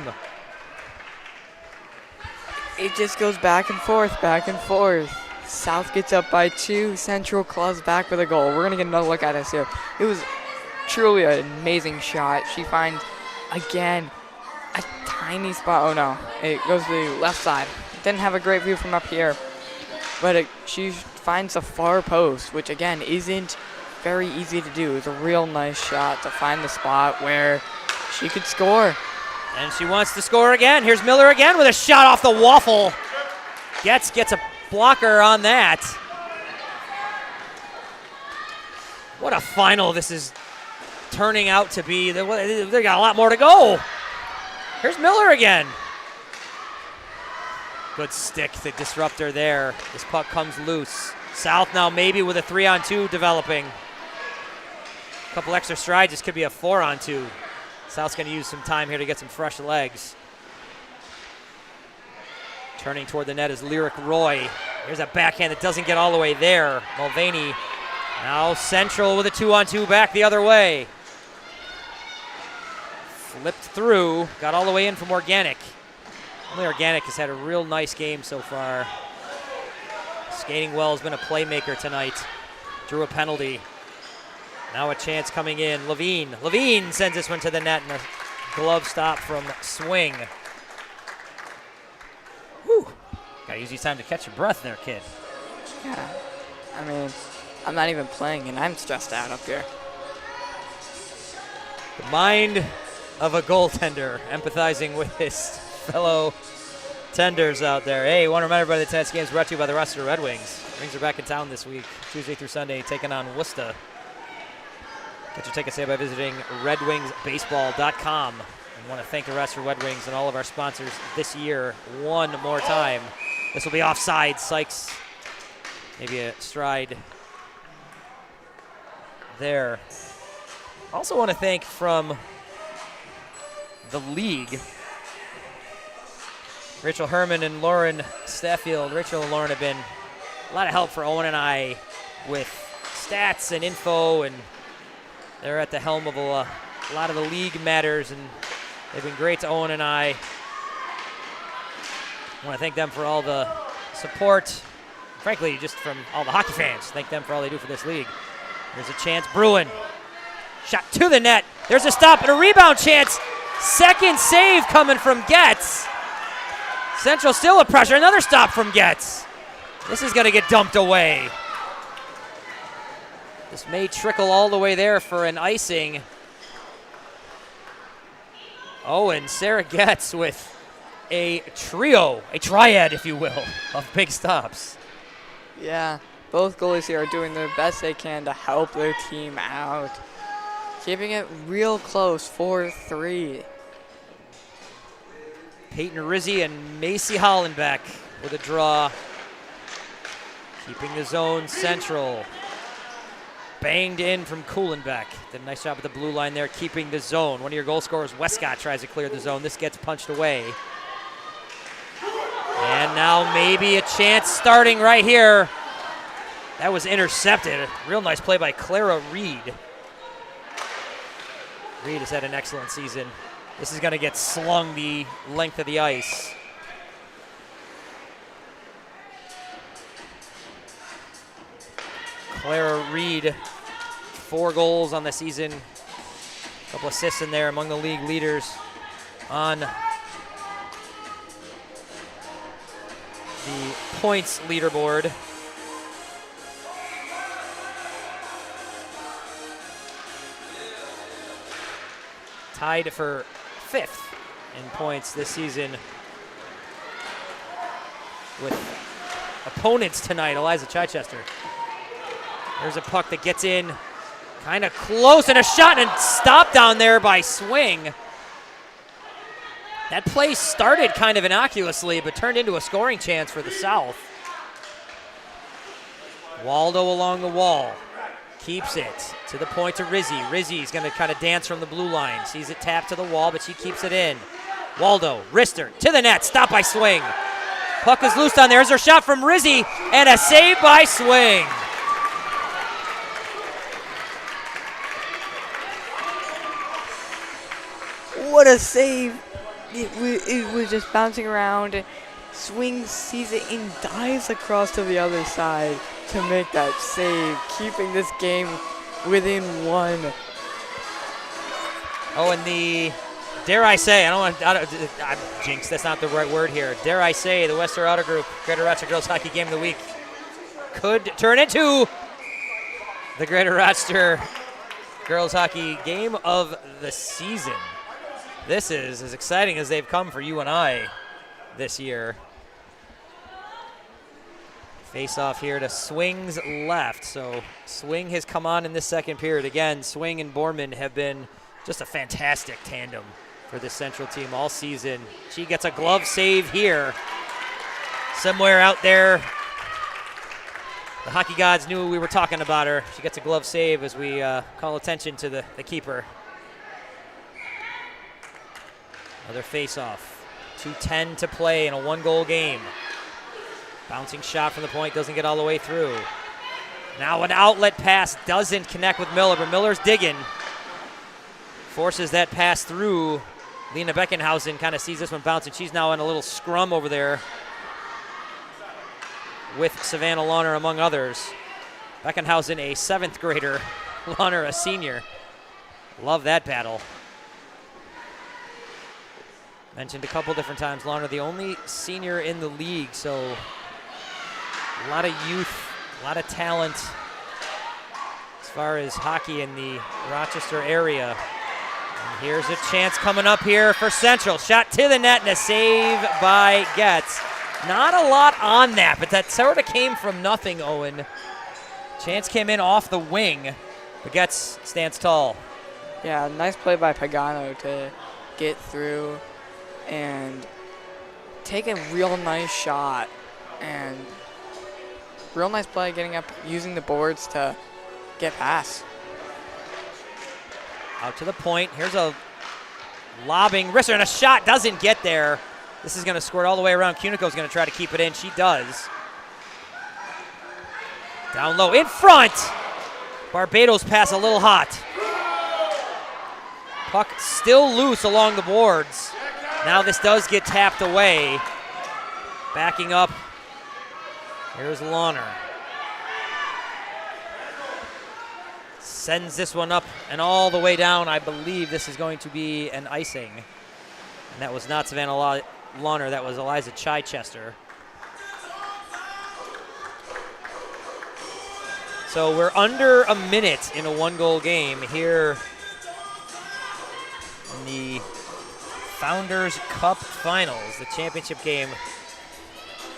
It just goes back and forth, back and forth. South gets up by 2. Central claws back with a goal. We're going to get another look at this here. It was truly an amazing shot. She finds, again, a tiny spot. Oh, no. It goes to the left side. Didn't have a great view from up here. But she finds the far post, which, again, isn't very easy to do. It's a real nice shot to find the spot where she could score. And she wants to score again. Here's Miller again with a shot off the waffle. Gets a blocker on that. What a final this is turning out to be. They got a lot more to go. Here's Miller again. Good stick, the disruptor there. This puck comes loose. South now maybe with a 3-on-2 developing. A couple extra strides, this could be a 4-on-2. South's going to use some time here to get some fresh legs. Turning toward the net is Lyric Roy. Here's a backhand that doesn't get all the way there. Mulvaney now Central with a 2-on-2 back the other way. Flipped through, got all the way in from Organic. Only Organic has had a real nice game so far. Skating well, has been a playmaker tonight. Drew a penalty. Now a chance coming in. Levine sends this one to the net and a glove stop from Swing. Whew. Gotta use your time to catch your breath there, kid. Yeah. I mean, I'm not even playing and I'm stressed out up here. The mind of a goaltender, empathizing with his fellow tenders out there. Hey, want to remind everybody that tonight's game is brought to you by the Rochester Red Wings. Wings are back in town this week, Tuesday through Sunday, taking on Worcester. Get your tickets today by visiting redwingsbaseball.com. We want to thank the Rochester Red Wings and all of our sponsors this year one more time. This will be offside. Sykes, maybe a stride there. Also want to thank from the league, Rachel Herman and Lauren Staffield. Rachel and Lauren have been a lot of help for Owen and I with stats and info, and they're at the helm of a lot of the league matters, and they've been great to Owen and I. I want to thank them for all the support. Frankly, just from all the hockey fans. Thank them for all they do for this league. There's a chance. Bruin. Shot to the net. There's a stop and a rebound chance. Second save coming from Getz. Central still a pressure. Another stop from Getz. This is going to get dumped away. This may trickle all the way there for an icing. Oh, and Sarah Getz with a trio, a triad, if you will, of big stops. Yeah, both goalies here are doing their best they can to help their team out. Keeping it real close, 4-3. Peyton Rizzi and Macy Hollenbeck with a draw. Keeping the zone Central. Banged in from Kuhlenbeck. Did a nice job at the blue line there, keeping the zone. One of your goal scorers, Westcott, tries to clear the zone. This gets punched away. And now maybe a chance starting right here. That was intercepted. Real nice play by Clara Reed. Reed has had an excellent season. This is going to get slung the length of the ice. Clara Reed, 4 goals on the season. A couple assists in there, among the league leaders on the points leaderboard. Tied for 5th in points this season with opponents tonight, Eliza Chichester. There's a puck that gets in kind of close, and a shot and stop down there by Swing. That play started kind of innocuously, but turned into a scoring chance for the South. Waldo along the wall. Keeps it to the point to Rizzi. Rizzi's going to kind of dance from the blue line. Sees it tapped to the wall, but she keeps it in. Waldo, wrister, to the net, stop by Swing. Puck is loose down there. There's her shot from Rizzi, and a save by Swing. What a save. It was just bouncing around. Swing sees it and dives across to the other side to make that save, keeping this game within 1. Oh, and the, dare I say, jinx, that's not the right word here. Dare I say, the Western Auto Group Greater Rochester Girls Hockey Game of the Week could turn into the Greater Rochester Girls Hockey Game of the Season. This is as exciting as they've come for you and I this year. Face off here to Swing's left. So Swing has come on in this second period. Again, Swing and Borman have been just a fantastic tandem for this Central team all season. She gets a glove save here. Somewhere out there The hockey gods knew we were talking about her. She gets a glove save as we call attention to the keeper. Another face-off. 2:10 to play in a one-goal game. Bouncing shot from the point, doesn't get all the way through. Now an outlet pass doesn't connect with Miller, but Miller's digging. Forces that pass through. Lena Beckenhausen kind of sees this one bouncing. She's now in a little scrum over there with Savannah Launer, among others. Beckenhausen, a 7th grader. Launer, a senior. Love that battle. Mentioned a couple different times, Launer, the only senior in the league, so a lot of youth, a lot of talent as far as hockey in the Rochester area. And here's a chance coming up here for Central. Shot to the net and a save by Getz. Not a lot on that, but that sort of came from nothing, Owen. Chance came in off the wing, but Getz stands tall. Yeah, nice play by Pagano to get through and take a real nice shot. And real nice play getting up, using the boards to get past. Out to the point. Here's a lobbing wrister, and a shot doesn't get there. This is going to squirt all the way around. Cunico's going to try to keep it in. She does. Down low, in front. Barbados pass a little hot. Puck still loose along the boards. Now this does get tapped away. Backing up. Here's Launer. Sends this one up and all the way down. I believe this is going to be an icing. And that was not Savannah Launer, that was Eliza Chichester. So we're under a minute in a one-goal game here in the Founders Cup Finals, the championship game.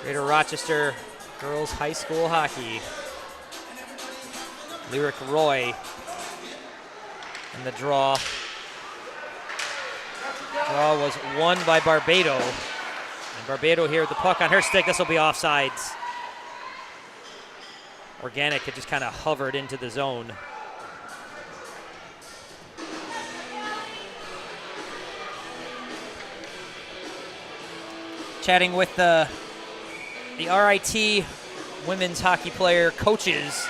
Greater Rochester Girls High School Hockey. Lyric Roy in the draw. Draw was won by Barbado. And Barbado here with the puck on her stick. This will be offsides. Organic had just kind of hovered into the zone. Chatting with the RIT women's hockey player coaches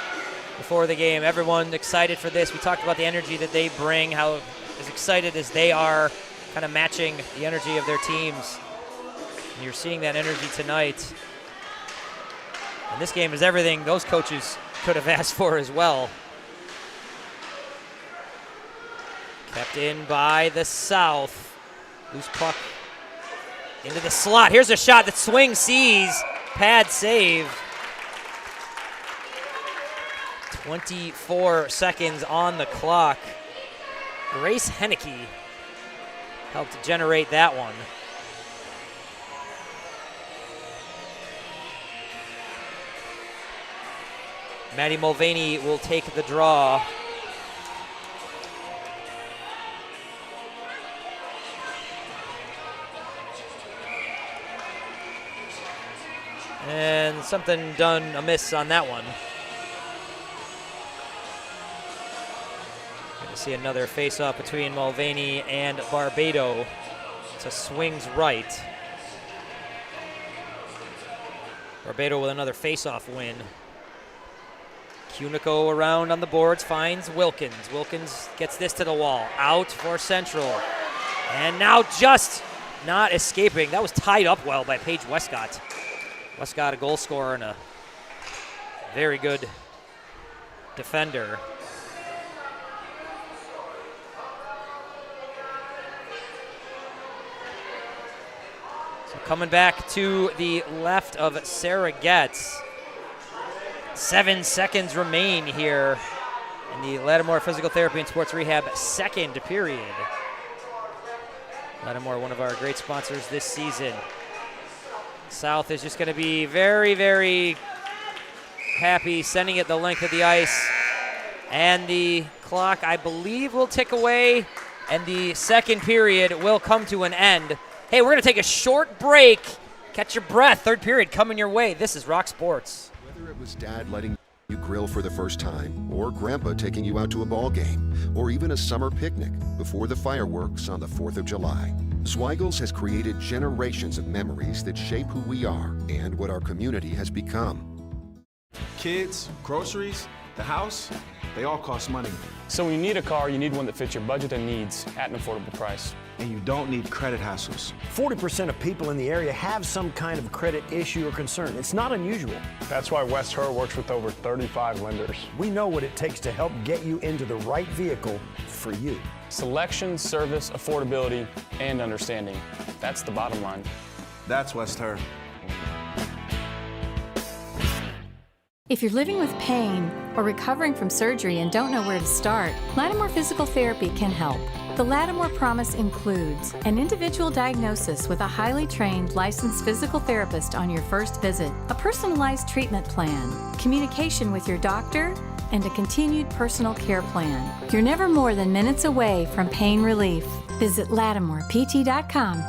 before the game. Everyone excited for this. We talked about the energy that they bring, how as excited as they are, kind of matching the energy of their teams. And you're seeing that energy tonight. And this game is everything those coaches could have asked for as well. Kept in by the South. Loose puck into the slot. Here's a shot that swings, sees, pad save. 24 seconds on the clock. Grace Henneke helped generate that one. Maddie Mulvaney will take the draw. And something done amiss on that one. Going to see another face-off between Mulvaney and Barbado. It's a swings right. Barbado with another face-off win. Cunico around on the boards, finds Wilkins. Wilkins gets this to the wall. Out for Central. And now just not escaping. That was tied up well by Paige Westcott. Westcott, a goal scorer and a very good defender. So coming back to the left of Sarah Getz. 7 seconds remain here in the Lattimore Physical Therapy and Sports Rehab second period. Lattimore, one of our great sponsors this season. South is just going to be very, very happy, sending it the length of the ice. And the clock, I believe, will tick away, and the second period will come to an end. Hey, we're going to take a short break. Catch your breath. Third period coming your way. This is Rock Sports. Whether it was Dad letting You grill for the first time, or Grandpa taking you out to a ball game, or even a summer picnic before the fireworks on the 4th of July. Zweigels has created generations of memories that shape who we are and what our community has become. Kids, groceries, the house, they all cost money. So when you need a car, you need one that fits your budget and needs at an affordable price. And you don't need credit hassles. 40% of people in the area have some kind of credit issue or concern. It's not unusual. That's why West Herr works with over 35 lenders. We know what it takes to help get you into the right vehicle for you. Selection, service, affordability, and understanding. That's the bottom line. That's West Herr. If you're living with pain or recovering from surgery and don't know where to start, Lattimore Physical Therapy can help. The Lattimore Promise includes an individual diagnosis with a highly trained licensed physical therapist on your first visit, a personalized treatment plan, communication with your doctor, and a continued personal care plan. You're never more than minutes away from pain relief. Visit LattimorePT.com.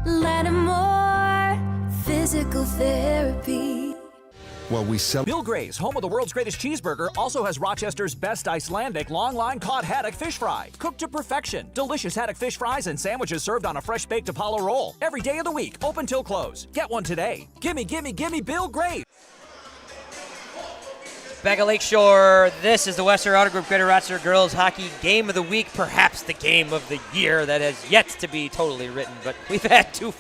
Lattimore Physical Therapy. While we sell Bill Gray's, home of the world's greatest cheeseburger, also has Rochester's best Icelandic long-line cod haddock fish fry. Cooked to perfection. Delicious haddock fish fries and sandwiches served on a fresh baked Apollo roll. Every day of the week, open till close. Get one today. Gimme, gimme, gimme Bill Gray. Back at Lakeshore, this is the Western Auto Group Greater Rochester Girls Hockey Game of the Week, perhaps the game of the year that has yet to be totally written, but we've had two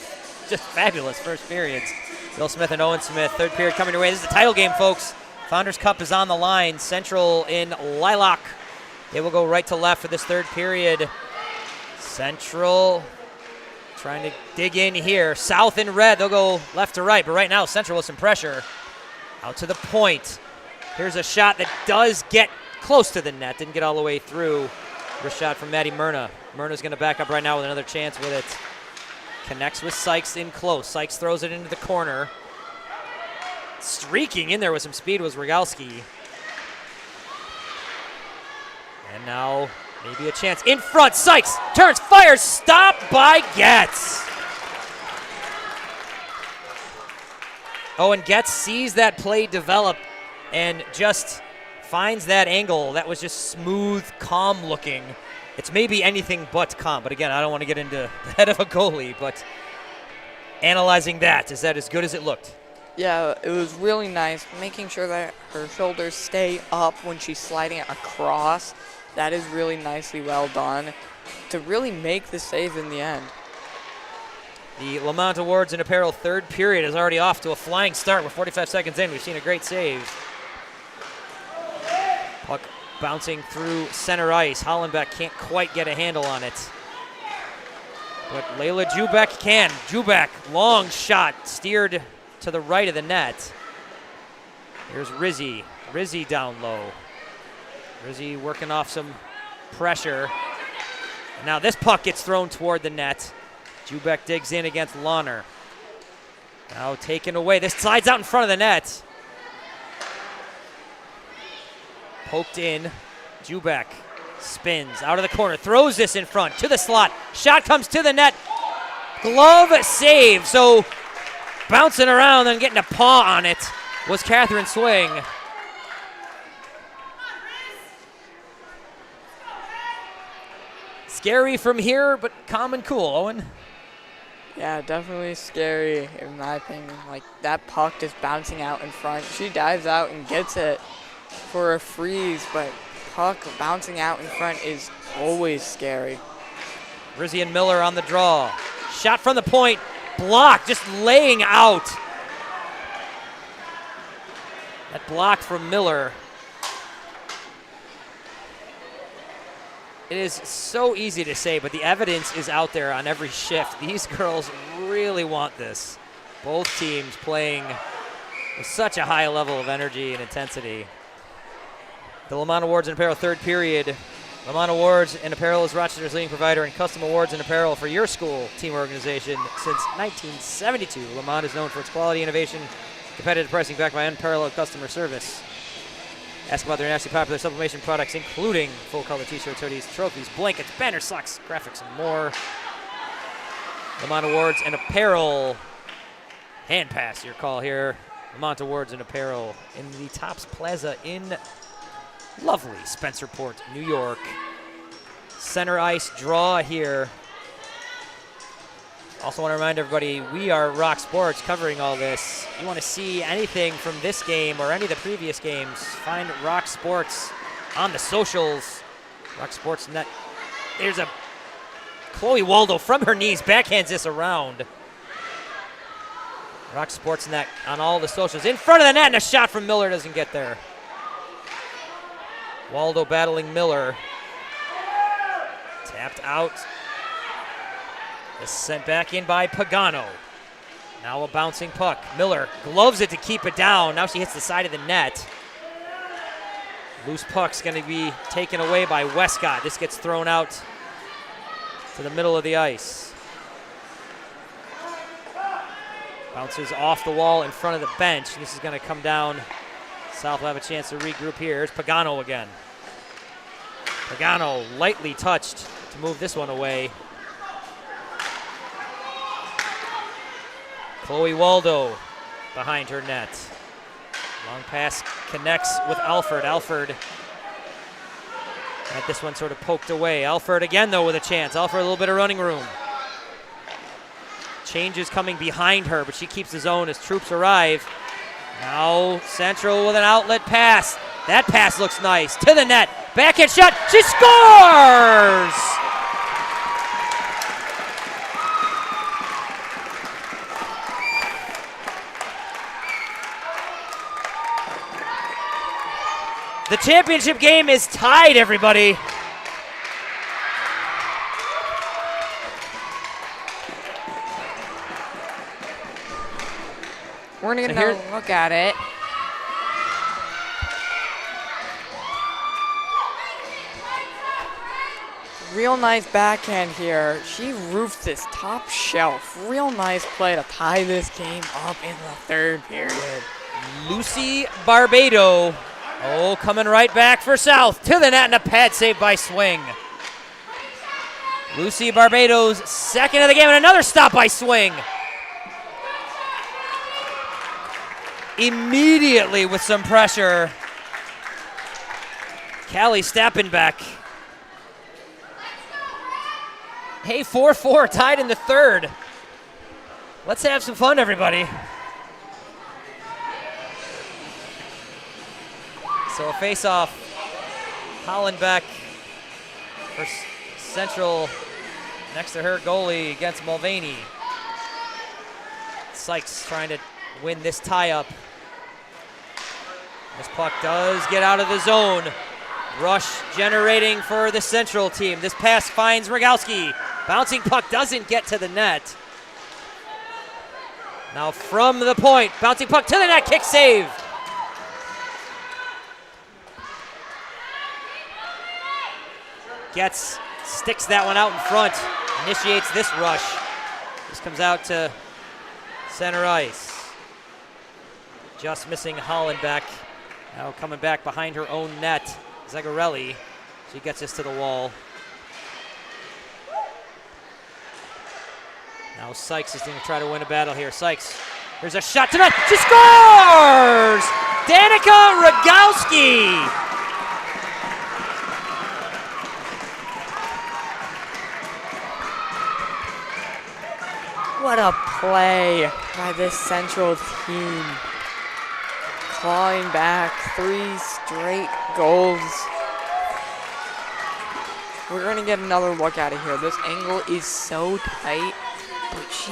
just fabulous first periods. Bill Smith and Owen Smith, third period coming your way. This is the title game, folks. Founders Cup is on the line. Central in Lilac. They will go right to left for this third period. Central trying to dig in here. South in red, they'll go left to right, but right now Central with some pressure. Out to the point. Here's a shot that does get close to the net. Didn't get all the way through. First shot from Maddie Myrna. Myrna's going to back up right now with another chance with it. Connects with Sykes in close. Sykes throws it into the corner. Streaking in there with some speed was Rogalski. And now maybe a chance in front. Sykes turns, fires, stopped by Getz. Oh, and Getz sees that play develop and just finds that angle. That was just smooth, calm looking. It's maybe anything but calm, but again, I don't want to get into the head of a goalie, but analyzing that, is that as good as it looked? Yeah, it was really nice, making sure that her shoulders stay up when she's sliding it across. That is really nicely well done to really make the save in the end. The Lamont Awards and Apparel third period is already off to a flying start. We're 45 seconds in. We've seen a great save. Puck bouncing through center ice. Hollenbeck can't quite get a handle on it. But Layla Jubek can. Jubek, long shot, steered to the right of the net. Here's Rizzi. Rizzi down low. Rizzi working off some pressure. Now this puck gets thrown toward the net. Jubek digs in against Launer. Now taken away. This slides out in front of the net. Poked in. Jubek spins out of the corner. Throws this in front to the slot. Shot comes to the net. Glove save. So bouncing around and getting a paw on it was Catherine Swing. Scary from here, but calm and cool, Owen. Yeah, definitely scary in my opinion. Like, that puck just bouncing out in front. She dives out and gets it for a freeze, but puck bouncing out in front is always scary. Rizzi and Miller on the draw. Shot from the point, blocked, just laying out. That block from Miller. It is so easy to say, but the evidence is out there on every shift. These girls really want this. Both teams playing with such a high level of energy and intensity. The Lamont Awards and Apparel third period. Lamont Awards and Apparel is Rochester's leading provider in custom awards and apparel for your school team organization since 1972. Lamont is known for its quality, innovation, competitive pricing backed by unparalleled customer service. Ask about their nationally popular sublimation products, including full-color t-shirts, hoodies, trophies, blankets, banners, socks, graphics, and more. Lamont Awards and Apparel. Hand pass, your call here. Lamont Awards and Apparel in the Tops Plaza in lovely Spencerport, New York. Center ice draw here. Also want to remind everybody, we are Rock Sports covering all this. You want to see anything from this game or any of the previous games, find Rock Sports on the socials. Rock Sports Net. There's a Chloe Waldo from her knees, backhands this around. Rock Sports Net on all the socials. In front of the net, and a shot from Miller doesn't get there. Waldo battling Miller. Tapped out. Is sent back in by Pagano. Now a bouncing puck. Miller gloves it to keep it down. Now she hits the side of the net. Loose puck's going to be taken away by Westcott. This gets thrown out to the middle of the ice. Bounces off the wall in front of the bench. This is going to come down. South will have a chance to regroup here. Here's Pagano again. Pagano lightly touched to move this one away. Chloe Waldo behind her net. Long pass connects with Alford. Alford had this one sort of poked away. Alford again, though, with a chance. Alford a little bit of running room. Changes coming behind her, but she keeps the zone as troops arrive. Now Central with an outlet pass. That pass looks nice. To the net. Backhand shot. She scores! The championship game is tied, everybody. We're going to get another look at it. Real nice backhand here. She roofed this top shelf. Real nice play to tie this game up in the third period. Lucy Barbado. Oh, coming right back for South. To the net and a pad save by Swing. Lucy Barbado's second of the game and another stop by Swing. Immediately with some pressure, Callie Stappenbeck. Hey, 4-4 tied in the third. Let's have some fun, everybody. So a face-off. Hollenbeck for Central next to her goalie against Mulvaney. Sykes trying to win this tie-up. This puck does get out of the zone. Rush generating for the Central team. This pass finds Rogowski. Bouncing puck doesn't get to the net. Now from the point, bouncing puck to the net, kick save. Sticks that one out in front, initiates this rush. This comes out to center ice. Just missing Hollenbeck. Now coming back behind her own net, Zagarelli. She gets this to the wall. Now Sykes is going to try to win a battle here. Sykes, there's a shot to net. She scores! Danica Rogowski. What a play by this Central team. Clawing back 3 straight goals. We're going to get another look at it here. This angle is so tight, but she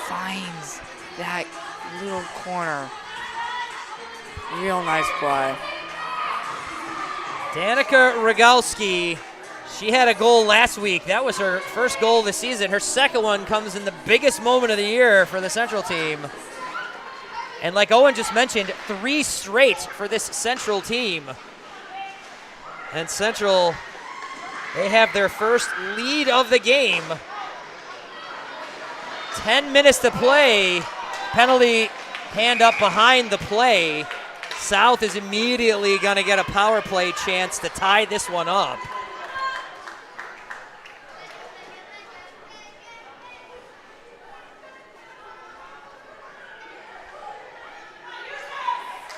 finds that little corner. Real nice play. Danica Rogowski, she had a goal last week. That was her first goal of the season. Her second one comes in the biggest moment of the year for the Central team. And like Owen just mentioned, 3 straight for this Central team. And Central, they have their first lead of the game. 10 minutes to play. Penalty hand up behind the play. South is immediately going to get a power play chance to tie this one up.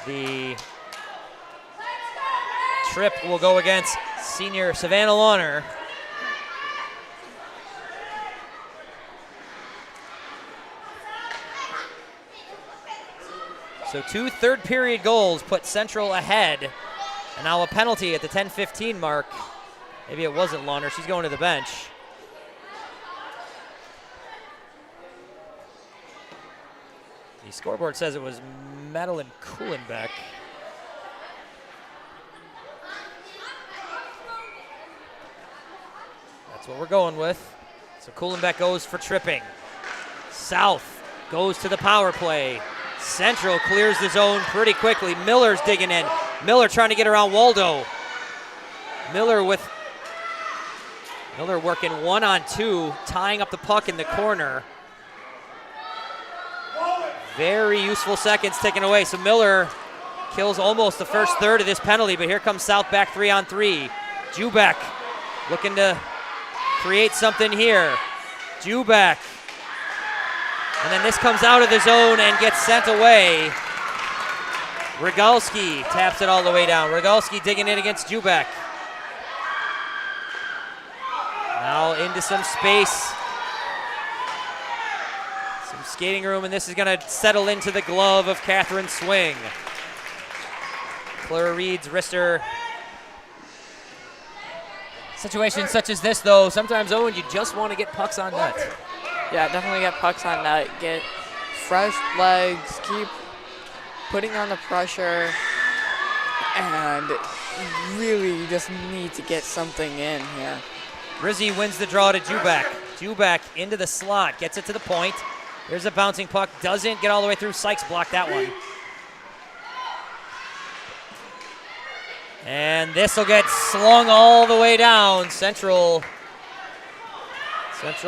The trip will go against senior Savannah Lawner. So 2 third-period goals put Central ahead. And now a penalty at the 10:15 mark. Maybe it wasn't Lawner. She's going to the bench. The scoreboard says it was Madeline Kuhlenbeck. That's what we're going with. So Kuhlenbeck goes for tripping. South goes to the power play. Central clears the zone pretty quickly. Miller's digging in. Miller trying to get around Waldo. Miller working 1-on-2, tying up the puck in the corner. Very useful seconds taken away. So Miller kills almost the first third of this penalty, but here comes South back 3-on-3. Jubek looking to create something here. Jubek. And then this comes out of the zone and gets sent away. Rogalski taps it all the way down. Rogalski digging in against Jubek. Now into some space. Some skating room, and this is going to settle into the glove of Catherine Swing. Clara Reed's wrister. Situations such as this, though, sometimes, Owen, you just want to get pucks on net. Yeah, definitely get pucks on net. Get fresh legs, keep putting on the pressure, and really you just need to get something in here. Rizzi wins the draw to Jubek. Jubek into the slot, gets it to the point. There's a bouncing puck, doesn't get all the way through. Sykes blocked that one. And this will get slung all the way down. Central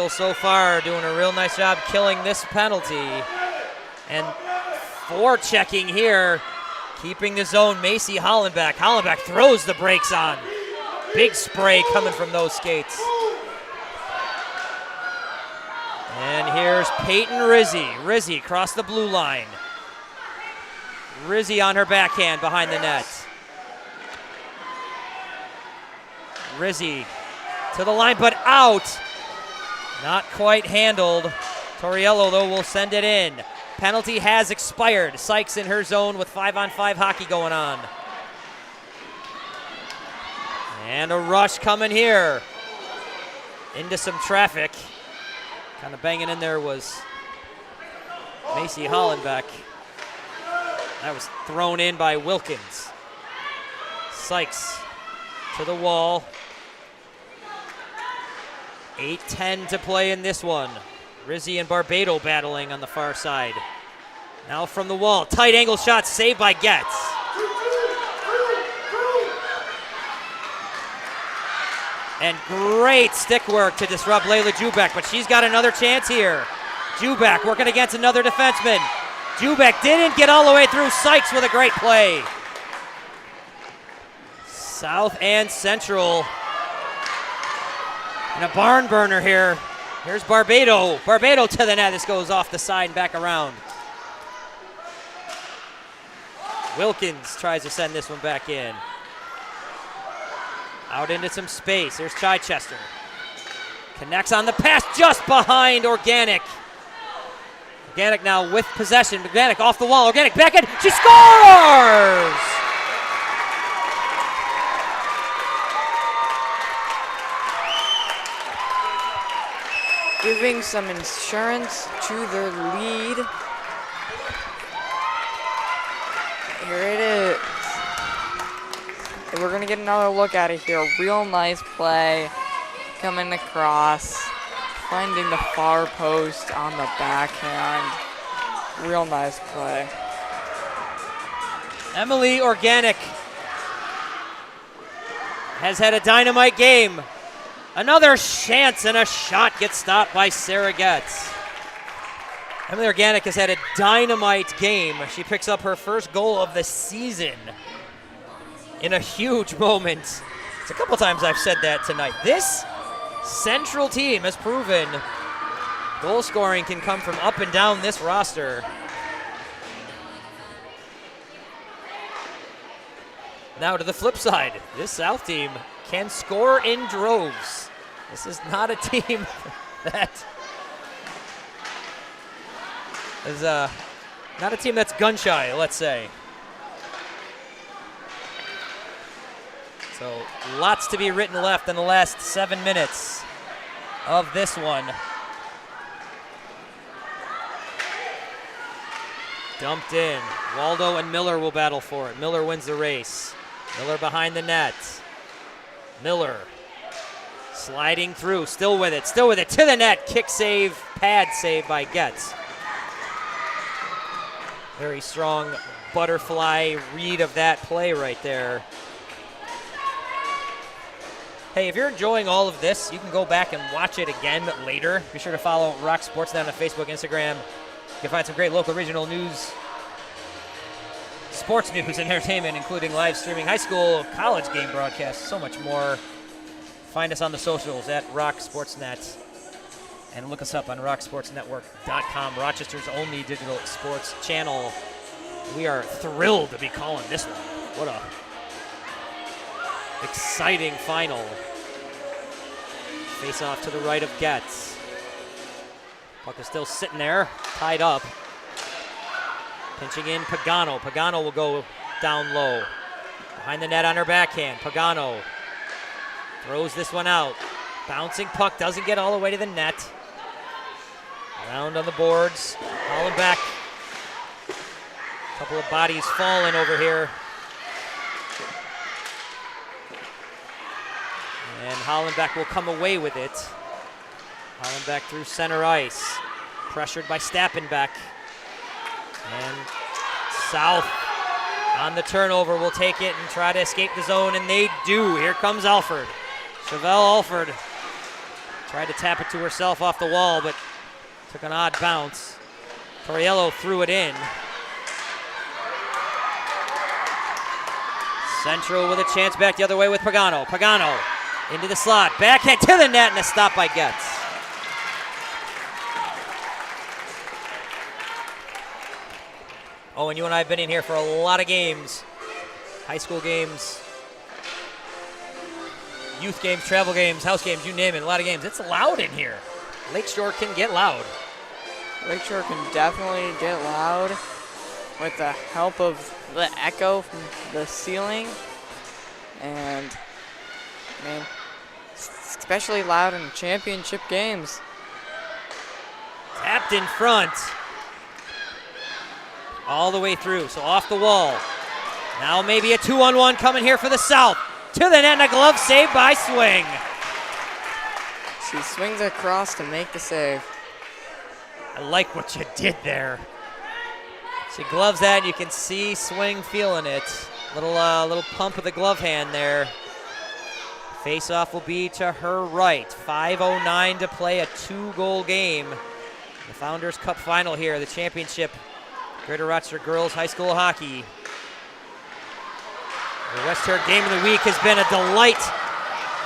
so far doing a real nice job killing this penalty. And forechecking here, keeping the zone, Macy Hollenbeck. Hollenbeck throws the brakes on. Big spray coming from those skates. And here's Peyton Rizzi. Rizzi across the blue line. Rizzi on her backhand behind the net. Rizzi to the line, but out. Not quite handled. Torriello, though, will send it in. Penalty has expired. Sykes in her zone with 5-on-5 hockey going on. And a rush coming here. Into some traffic. Kind of banging in there was Macy Hollenbeck. That was thrown in by Wilkins. Sykes to the wall. 8:10 to play in this one. Rizzi and Barbado battling on the far side. Now from the wall. Tight angle shot saved by Getz. And great stick work to disrupt Layla Jubek, but she's got another chance here. Jubek working against another defenseman. Jubek didn't get all the way through. Sykes with a great play. South and Central. And a barn burner here. Here's Barbado. Barbado to the net. This goes off the side and back around. Wilkins tries to send this one back in. Out into some space. Here's Chichester. Connects on the pass just behind Organic. Organic now with possession. Organic off the wall. Organic back in. She scores! Giving some insurance to their lead. Here it is. We're going to get another look at it here. Real nice play. Coming across. Finding the far post on the backhand. Real nice play. Emily Organic has had a dynamite game. Another chance and a shot gets stopped by Sarah Getz. Emily Organic has had a dynamite game. She picks up her first goal of the season in a huge moment. It's a couple times I've said that tonight. This Central team has proven goal scoring can come from up and down this roster. Now to the flip side, this South team can score in droves. This is not a team that is not a team that's gun shy, let's say. So lots to be written left in the last 7 minutes of this one. Dumped in. Waldo and Miller will battle for it. Miller wins the race. Miller behind the net. Miller sliding through, still with it to the net. Kick save, pad save by Getz. Very strong butterfly read of that play right there. Hey, if you're enjoying all of this, you can go back and watch it again later. Be sure to follow Rock Sportsnet on Facebook, Instagram. You can find some great local regional news, sports news and entertainment, including live streaming high school, college game broadcasts, so much more. Find us on the socials at Rock Sportsnet and look us up on rocksportsnetwork.com, Rochester's only digital sports channel. We are thrilled to be calling this one. What a exciting final. Face off to the right of Getz. Puck is still sitting there, tied up. Pinching in Pagano. Pagano will go down low. Behind the net on her backhand. Pagano throws this one out. Bouncing puck, doesn't get all the way to the net. Around on the boards. Hollenbeck. Couple of bodies falling over here. And Hollenbeck will come away with it. Hollenbeck through center ice. Pressured by Stappenbeck. And South on the turnover will take it and try to escape the zone, and they do. Here comes Alford. Chevelle Alford tried to tap it to herself off the wall, but took an odd bounce. Torriello threw it in. Central with a chance back the other way with Pagano. Pagano into the slot. Backhand to the net, and a stop by Getz. Oh, and you and I have been in here for a lot of games. High school games, youth games, travel games, house games, you name it, a lot of games. It's loud in here. Lakeshore can get loud. Lakeshore can definitely get loud with the help of the echo from the ceiling. And, man, it's especially loud in championship games. Tapped in front. All the way through, so off the wall. Now maybe a 2-on-1 coming here for the South. To the net, and a glove save by Swing. She swings across to make the save. I like what you did there. She gloves that, and you can see Swing feeling it. Little pump of the glove hand there. Face-off will be to her right. 5:09 to play, a 2-goal game. The Founders Cup final here, the championship. Greater Rochester Girls High School Hockey. The West Herr game of the week has been a delight.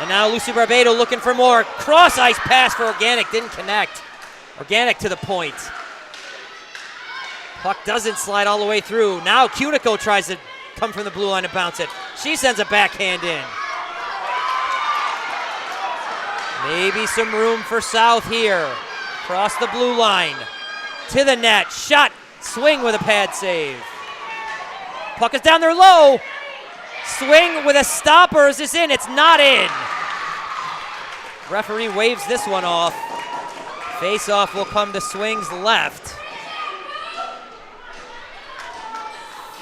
And now Lucy Barbado looking for more. Cross-ice pass for Organic, didn't connect. Organic to the point. Puck doesn't slide all the way through. Now Cunico tries to come from the blue line and bounce it. She sends a backhand in. Maybe some room for South here. Across the blue line. To the net. Shot. Swing with a pad save. Puck is down there low. Swing with a stopper. Is this in? It's not in. Referee waves this one off. Face-off will come to Swing's left.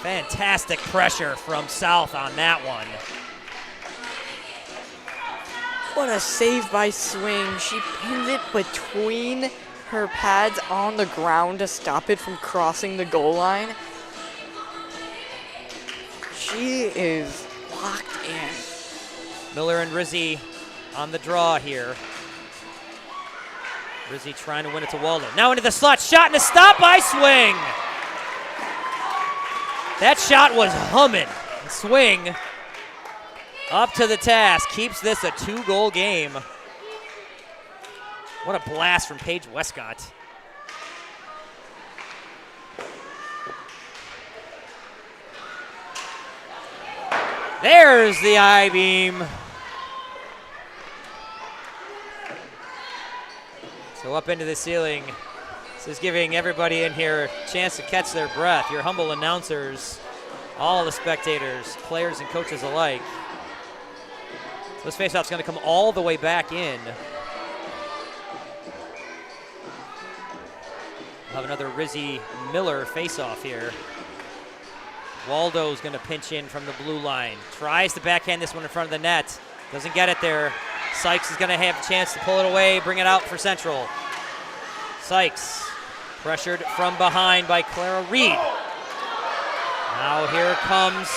Fantastic pressure from South on that one. What a save by Swing. She pinned it between her pads on the ground to stop it from crossing the goal line. She is locked in. Miller and Rizzi on the draw here. Rizzi trying to win it to Waldo. Now into the slot, shot and a stop by Swing. That shot was humming. Swing up to the task, keeps this a 2-goal game. What a blast from Paige Westcott. There's the I-beam. So up into the ceiling. This is giving everybody in here a chance to catch their breath. Your humble announcers, all the spectators, players and coaches alike. So this faceoff's going to come all the way back in. We'll have another Rizzy Miller faceoff here. Waldo's going to pinch in from the blue line. Tries to backhand this one in front of the net. Doesn't get it there. Sykes is going to have a chance to pull it away, bring it out for Central. Sykes pressured from behind by Clara Reed. Now here comes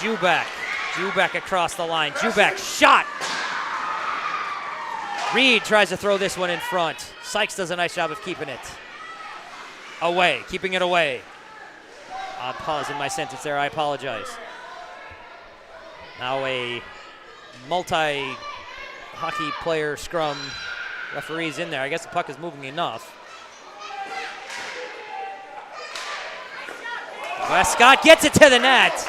Jubek. Jubek across the line. Jubek shot. Reed tries to throw this one in front. Sykes does a nice job of keeping it away, keeping it away. Odd pause in my sentence there, I apologize. Now a multi-hockey player scrum. Referee's in there. I guess the puck is moving enough. Westcott gets it to the net.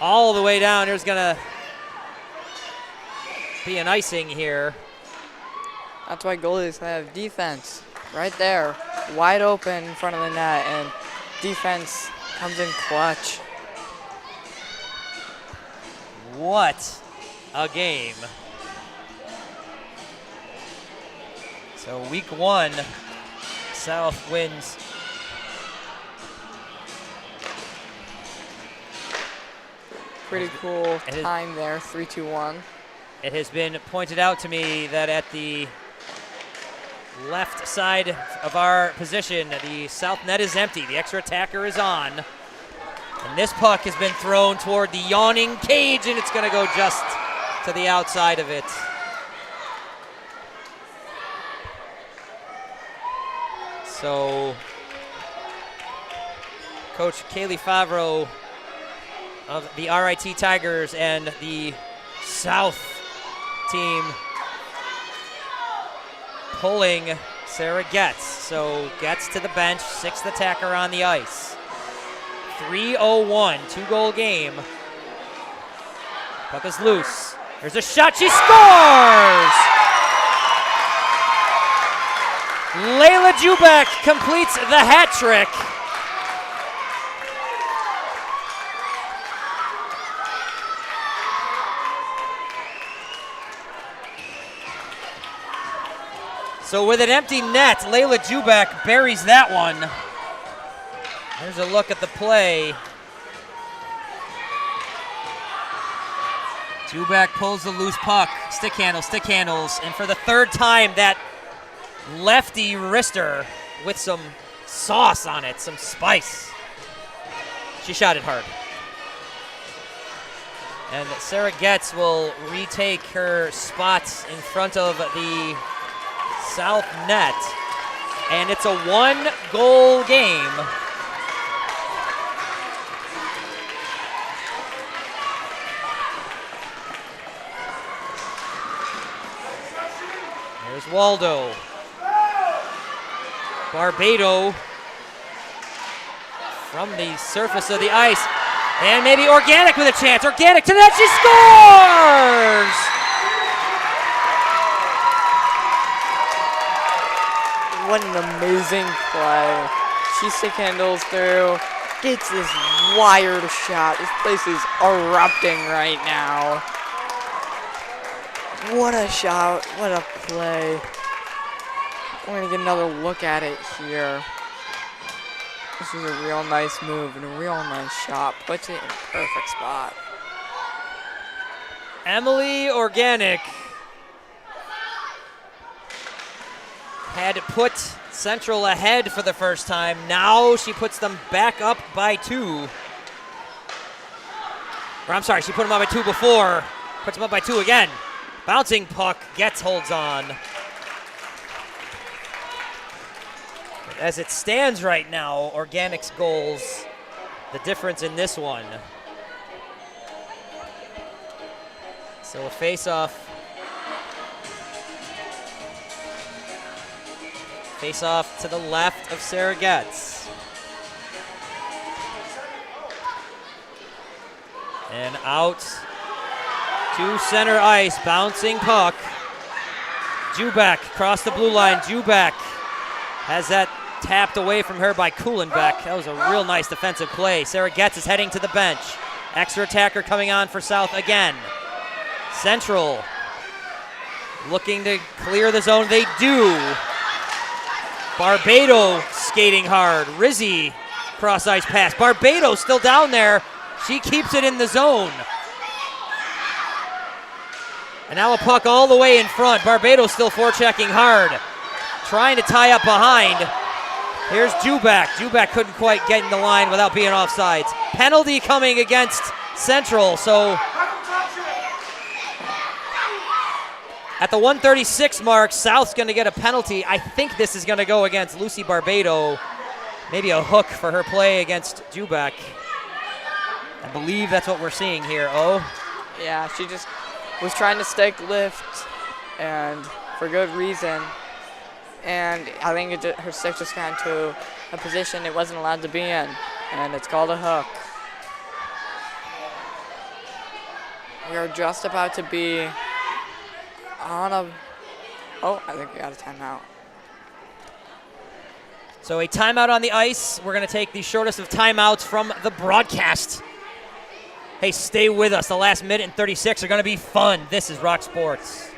All the way down. There's going to be an icing here. That's why goalies have defense right there, wide open in front of the net, and defense comes in clutch. What a game. So week one, South wins. Pretty cool time there, 3-2-1. It has been pointed out to me that at the left side of our position, the south net is empty. The extra attacker is on. And this puck has been thrown toward the yawning cage, and it's going to go just to the outside of it. So, Coach Kaylee Favreau of the RIT Tigers and the South team pulling Sarah Getz. So Getz to the bench, sixth attacker on the ice. 3-0-1, two-goal game. Puck is loose. There's a shot, she scores! Layla Jubek completes the hat trick. So with an empty net, Layla Jubek buries that one. There's a look at the play. Jubek pulls the loose puck, stick handles, and for the third time, that lefty wrister with some sauce on it, some spice. She shot it hard. And Sarah Getz will retake her spots in front of the South net, and it's a one-goal game. There's Waldo. Barbado from the surface of the ice, and maybe Organic with a chance. Organic to the net, she scores! What an amazing play. She stick handles through, gets this wired shot. This place is erupting right now. What a shot, what a play. We're gonna get another look at it here. This is a real nice move and a real nice shot. Puts it in a perfect spot. Emily Organic had put Central ahead for the first time. Now she puts them back up by 2. Or I'm sorry, she put them up by 2 before. Puts them up by 2 again. Bouncing puck, Getz holds on. But as it stands right now, Organic's goals, the difference in this one. So a face-off. Face-off to the left of Sarah Getz. And out to center ice, bouncing puck. Jubak across the blue line. Jubak has that tapped away from her by Kuhlenbeck. That was a real nice defensive play. Sarah Getz is heading to the bench. Extra attacker coming on for South again. Central looking to clear the zone. They do. Barbado skating hard. Rizzi cross ice pass. Barbado still down there. She keeps it in the zone. And now a puck all the way in front. Barbado still forechecking hard. Trying to tie up behind. Here's Jubak. Jubak couldn't quite get in the line without being offsides. Penalty coming against Central, so at the 136 mark, South's going to get a penalty. I think this is going to go against Lucy Barbado. Maybe a hook for her play against Jubak. I believe that's what we're seeing here. Oh. Yeah, she just was trying to stick lift, and for good reason. And I think her stick just got into a position it wasn't allowed to be in, and it's called a hook. We are just about to be on a... Oh, I think we got a timeout. So a timeout on the ice. We're going to take the shortest of timeouts from the broadcast. Hey, stay with us. The last minute and 36 are going to be fun. This is Rock Sports.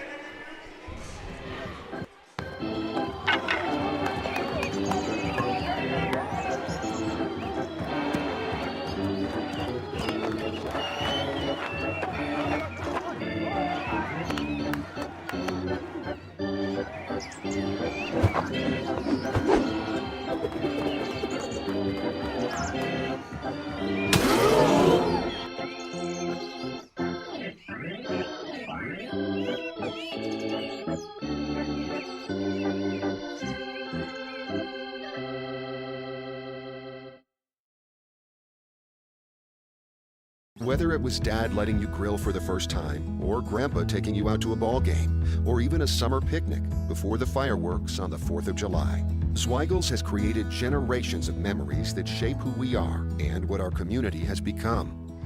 Whether it was Dad letting you grill for the first time, or Grandpa taking you out to a ball game, or even a summer picnic before the fireworks on the 4th of July, Zweigels has created generations of memories that shape who we are and what our community has become.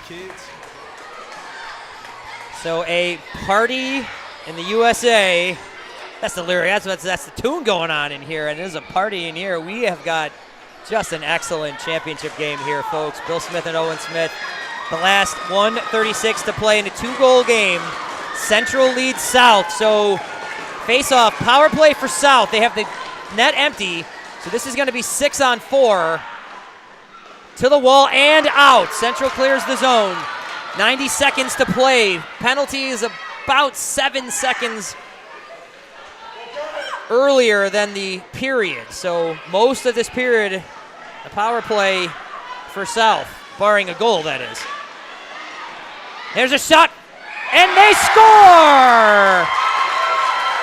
Kids. So a party in the USA. That's the lyric. That's the tune going on in here, and there's a party in here. We have got just an excellent championship game here, folks. Bill Smith and Owen Smith. The last 1:36 to play in a 2-goal game. Central leads South. So face-off, power play for South. They have the net empty. So this is going to be 6-on-4. To the wall and out. Central clears the zone. 90 seconds to play. Penalty is about 7 seconds earlier than the period. So most of this period, a power play for South, barring a goal, that is. There's a shot, and they score!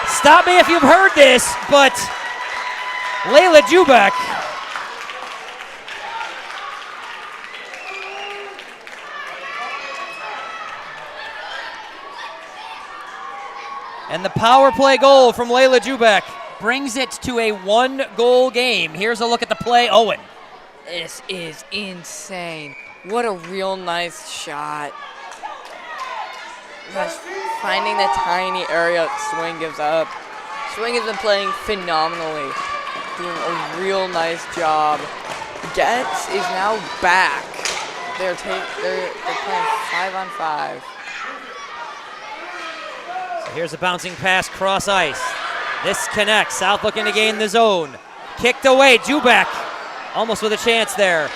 Stop me if you've heard this, but Layla Jubak and the power play goal from Layla Jubak brings it to a 1-goal game. Here's a look at the play. Owen. This is insane. What a real nice shot. Just finding the tiny area Swing gives up. Swing has been playing phenomenally. Doing a real nice job. Getz is now back. They're playing 5-on-5. Here's a bouncing pass, cross ice. This connects. South looking to gain the zone. Kicked away. Jubak almost with a chance there.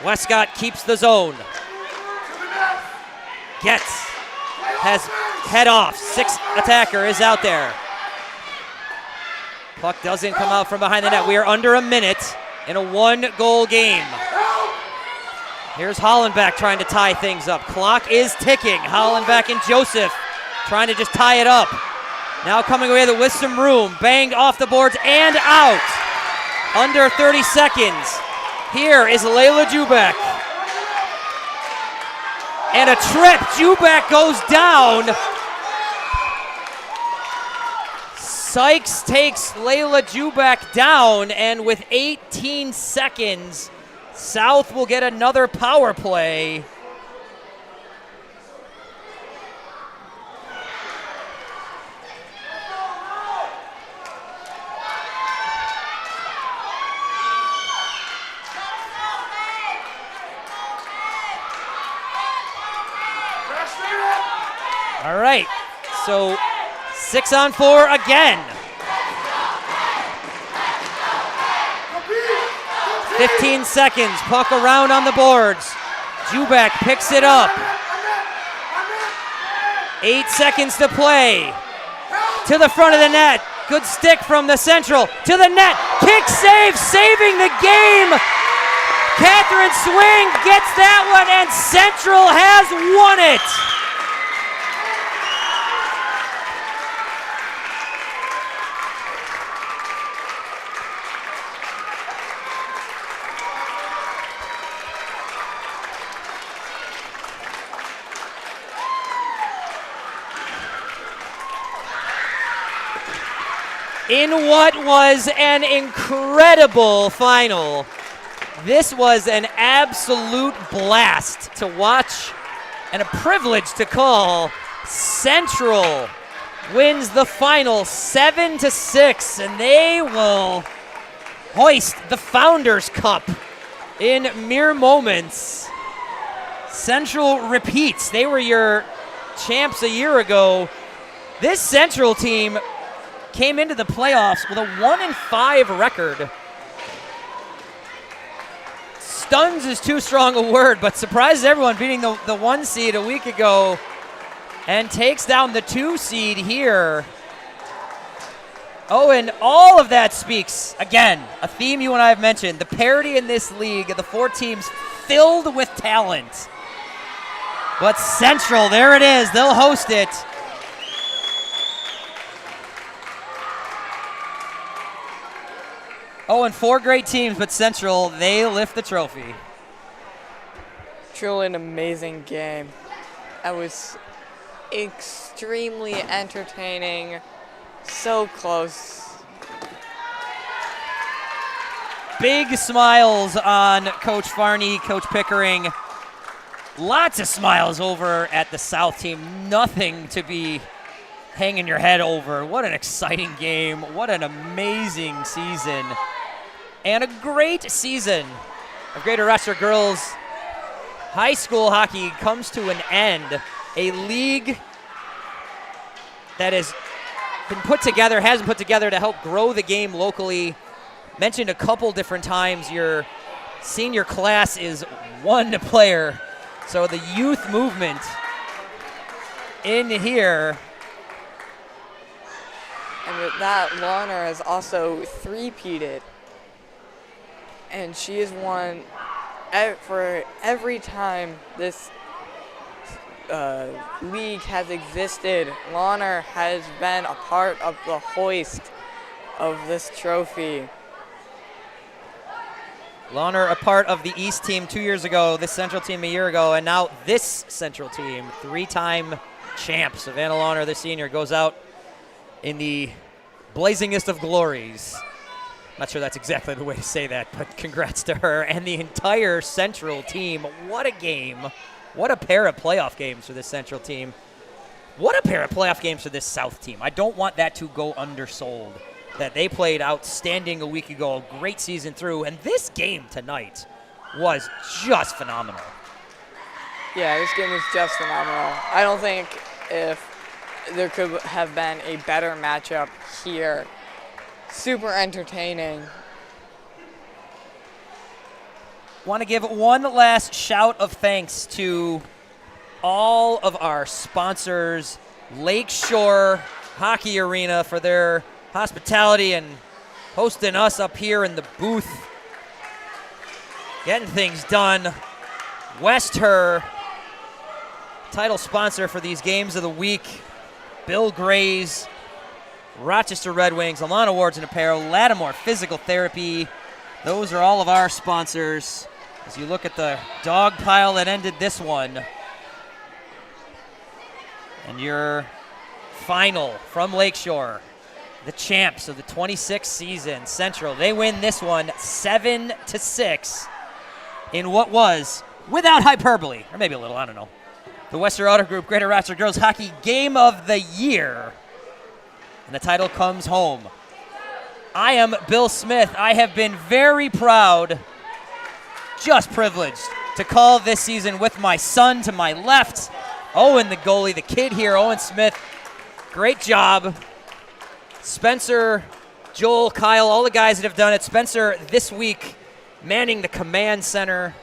Westcott keeps the zone. Getz has head off. 6th attacker is out there. Puck doesn't come out from behind the net. We are under a minute in a 1-goal game. Here's Hollenbeck trying to tie things up. Clock is ticking. Hollenbeck and Joseph trying to just tie it up. Now coming away with some room. Banged off the boards and out. Under 30 seconds. Here is Layla Jubak. And a trip. Jubak goes down. Sykes takes Layla Jubak down, and with 18 seconds, South will get another power play. All right, so 6-on-4 again. 15 seconds, puck around on the boards. Jubek picks it up. 8 seconds to play. To the front of the net. Good stick from the Central. To the net. Kick save, saving the game. Catherine Swing gets that one, and Central has won it. In what was an incredible final. This was an absolute blast to watch and a privilege to call. Central wins the final 7-6, and they will hoist the Founders Cup in mere moments. Central repeats. They were your champs a year ago. This Central team came into the playoffs with a 1-5 record. Stuns is too strong a word, but surprises everyone, beating the 1 seed a week ago and takes down the 2 seed here. Oh, and all of that speaks, again, a theme you and I have mentioned, the parity in this league of the 4 teams filled with talent. But Central, there it is, they'll host it. Oh, and 4 great teams, but Central, they lift the trophy. Truly an amazing game. That was extremely entertaining. So close. Big smiles on Coach Farney, Coach Pickering. Lots of smiles over at the South team. Nothing to be hanging your head over. What an exciting game. What an amazing season. And a great season of Greater Rochester girls high school hockey comes to an end. A league that has been put together, has been put together to help grow the game locally. Mentioned a couple different times, your senior class is 1 player. So the youth movement in here. And with that, Lawner has also three-peated. And she has won for every time this league has existed. Lawner has been a part of the hoist of this trophy. Lawner a part of the East team 2 years ago, this Central team a year ago, and now this Central team, 3-time champs. Savannah Lawner, the senior, goes out in the blazingest of glories. Not sure that's exactly the way to say that, but congrats to her and the entire Central team. What a game. What a pair of playoff games for this Central team. What a pair of playoff games for this South team. I don't want that to go undersold, that they played outstanding a week ago, a great season through, and this game tonight was just phenomenal. Yeah, this game was just phenomenal. I don't think if there could have been a better matchup here. Super entertaining. Want to give one last shout of thanks to all of our sponsors, Lakeshore Hockey Arena, for their hospitality and hosting us up here in the booth, getting things done. Herr, title sponsor for these games of the week. Bill Gray's Rochester Red Wings, Alana Awards and Apparel, Lattimore Physical Therapy. Those are all of our sponsors. As you look at the dog pile that ended this one. And your final from Lakeshore, the champs of the 26th season, Central. They win this one 7-6. in what was, without hyperbole, or maybe a little, I don't know, the Western Auto Group Greater Rochester Girls Hockey Game of the Year. And the title comes home. I am Bill Smith. I have been very proud, just privileged, to call this season with my son to my left. Owen, the goalie, the kid here, Owen Smith. Great job. Spencer, Joel, Kyle, all the guys that have done it. Spencer this week manning the command center.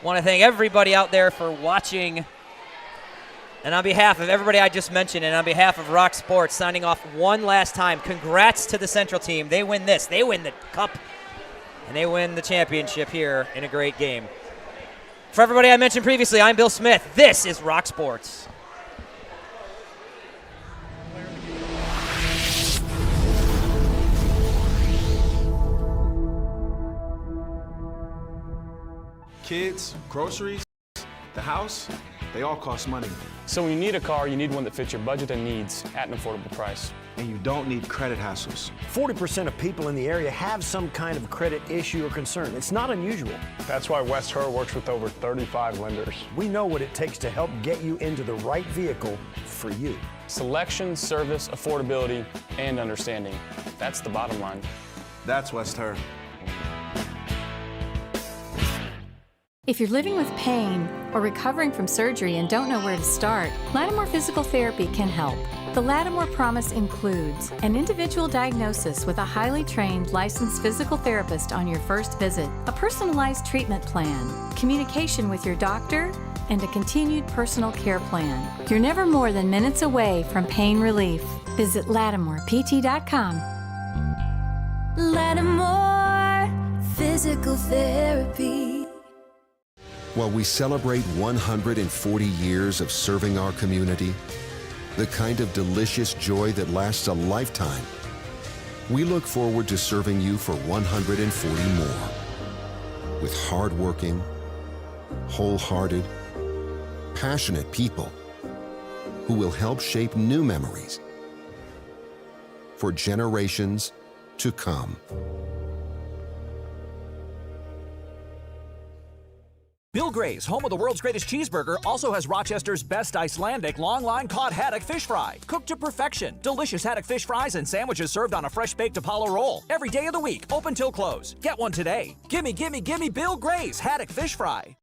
Want to thank everybody out there for watching. And on behalf of everybody I just mentioned, and on behalf of Rock Sports, signing off one last time, congrats to the Central team. They win this. They win the cup, and they win the championship here in a great game. For everybody I mentioned previously, I'm Bill Smith. This is Rock Sports. Kids, groceries, the house, they all cost money. So when you need a car, you need one that fits your budget and needs at an affordable price. And you don't need credit hassles. 40% of people in the area have some kind of credit issue or concern. It's not unusual. That's why West Herr works with over 35 lenders. We know what it takes to help get you into the right vehicle for you. Selection, service, affordability, and understanding. That's the bottom line. That's West Herr. If you're living with pain or recovering from surgery and don't know where to start, Lattimore Physical Therapy can help. The Lattimore Promise includes an individual diagnosis with a highly trained licensed physical therapist on your first visit, a personalized treatment plan, communication with your doctor, and a continued personal care plan. You're never more than minutes away from pain relief. Visit LattimorePT.com. Lattimore Physical Therapy. While we celebrate 140 years of serving our community, the kind of delicious joy that lasts a lifetime, we look forward to serving you for 140 more. With hardworking, wholehearted, passionate people who will help shape new memories for generations to come. Bill Gray's, home of the world's greatest cheeseburger, also has Rochester's best Icelandic long-line cod haddock fish fry. Cooked to perfection. Delicious haddock fish fries and sandwiches served on a fresh-baked Apollo roll. Every day of the week, open till close. Get one today. Gimme, gimme, gimme Bill Gray's haddock fish fry.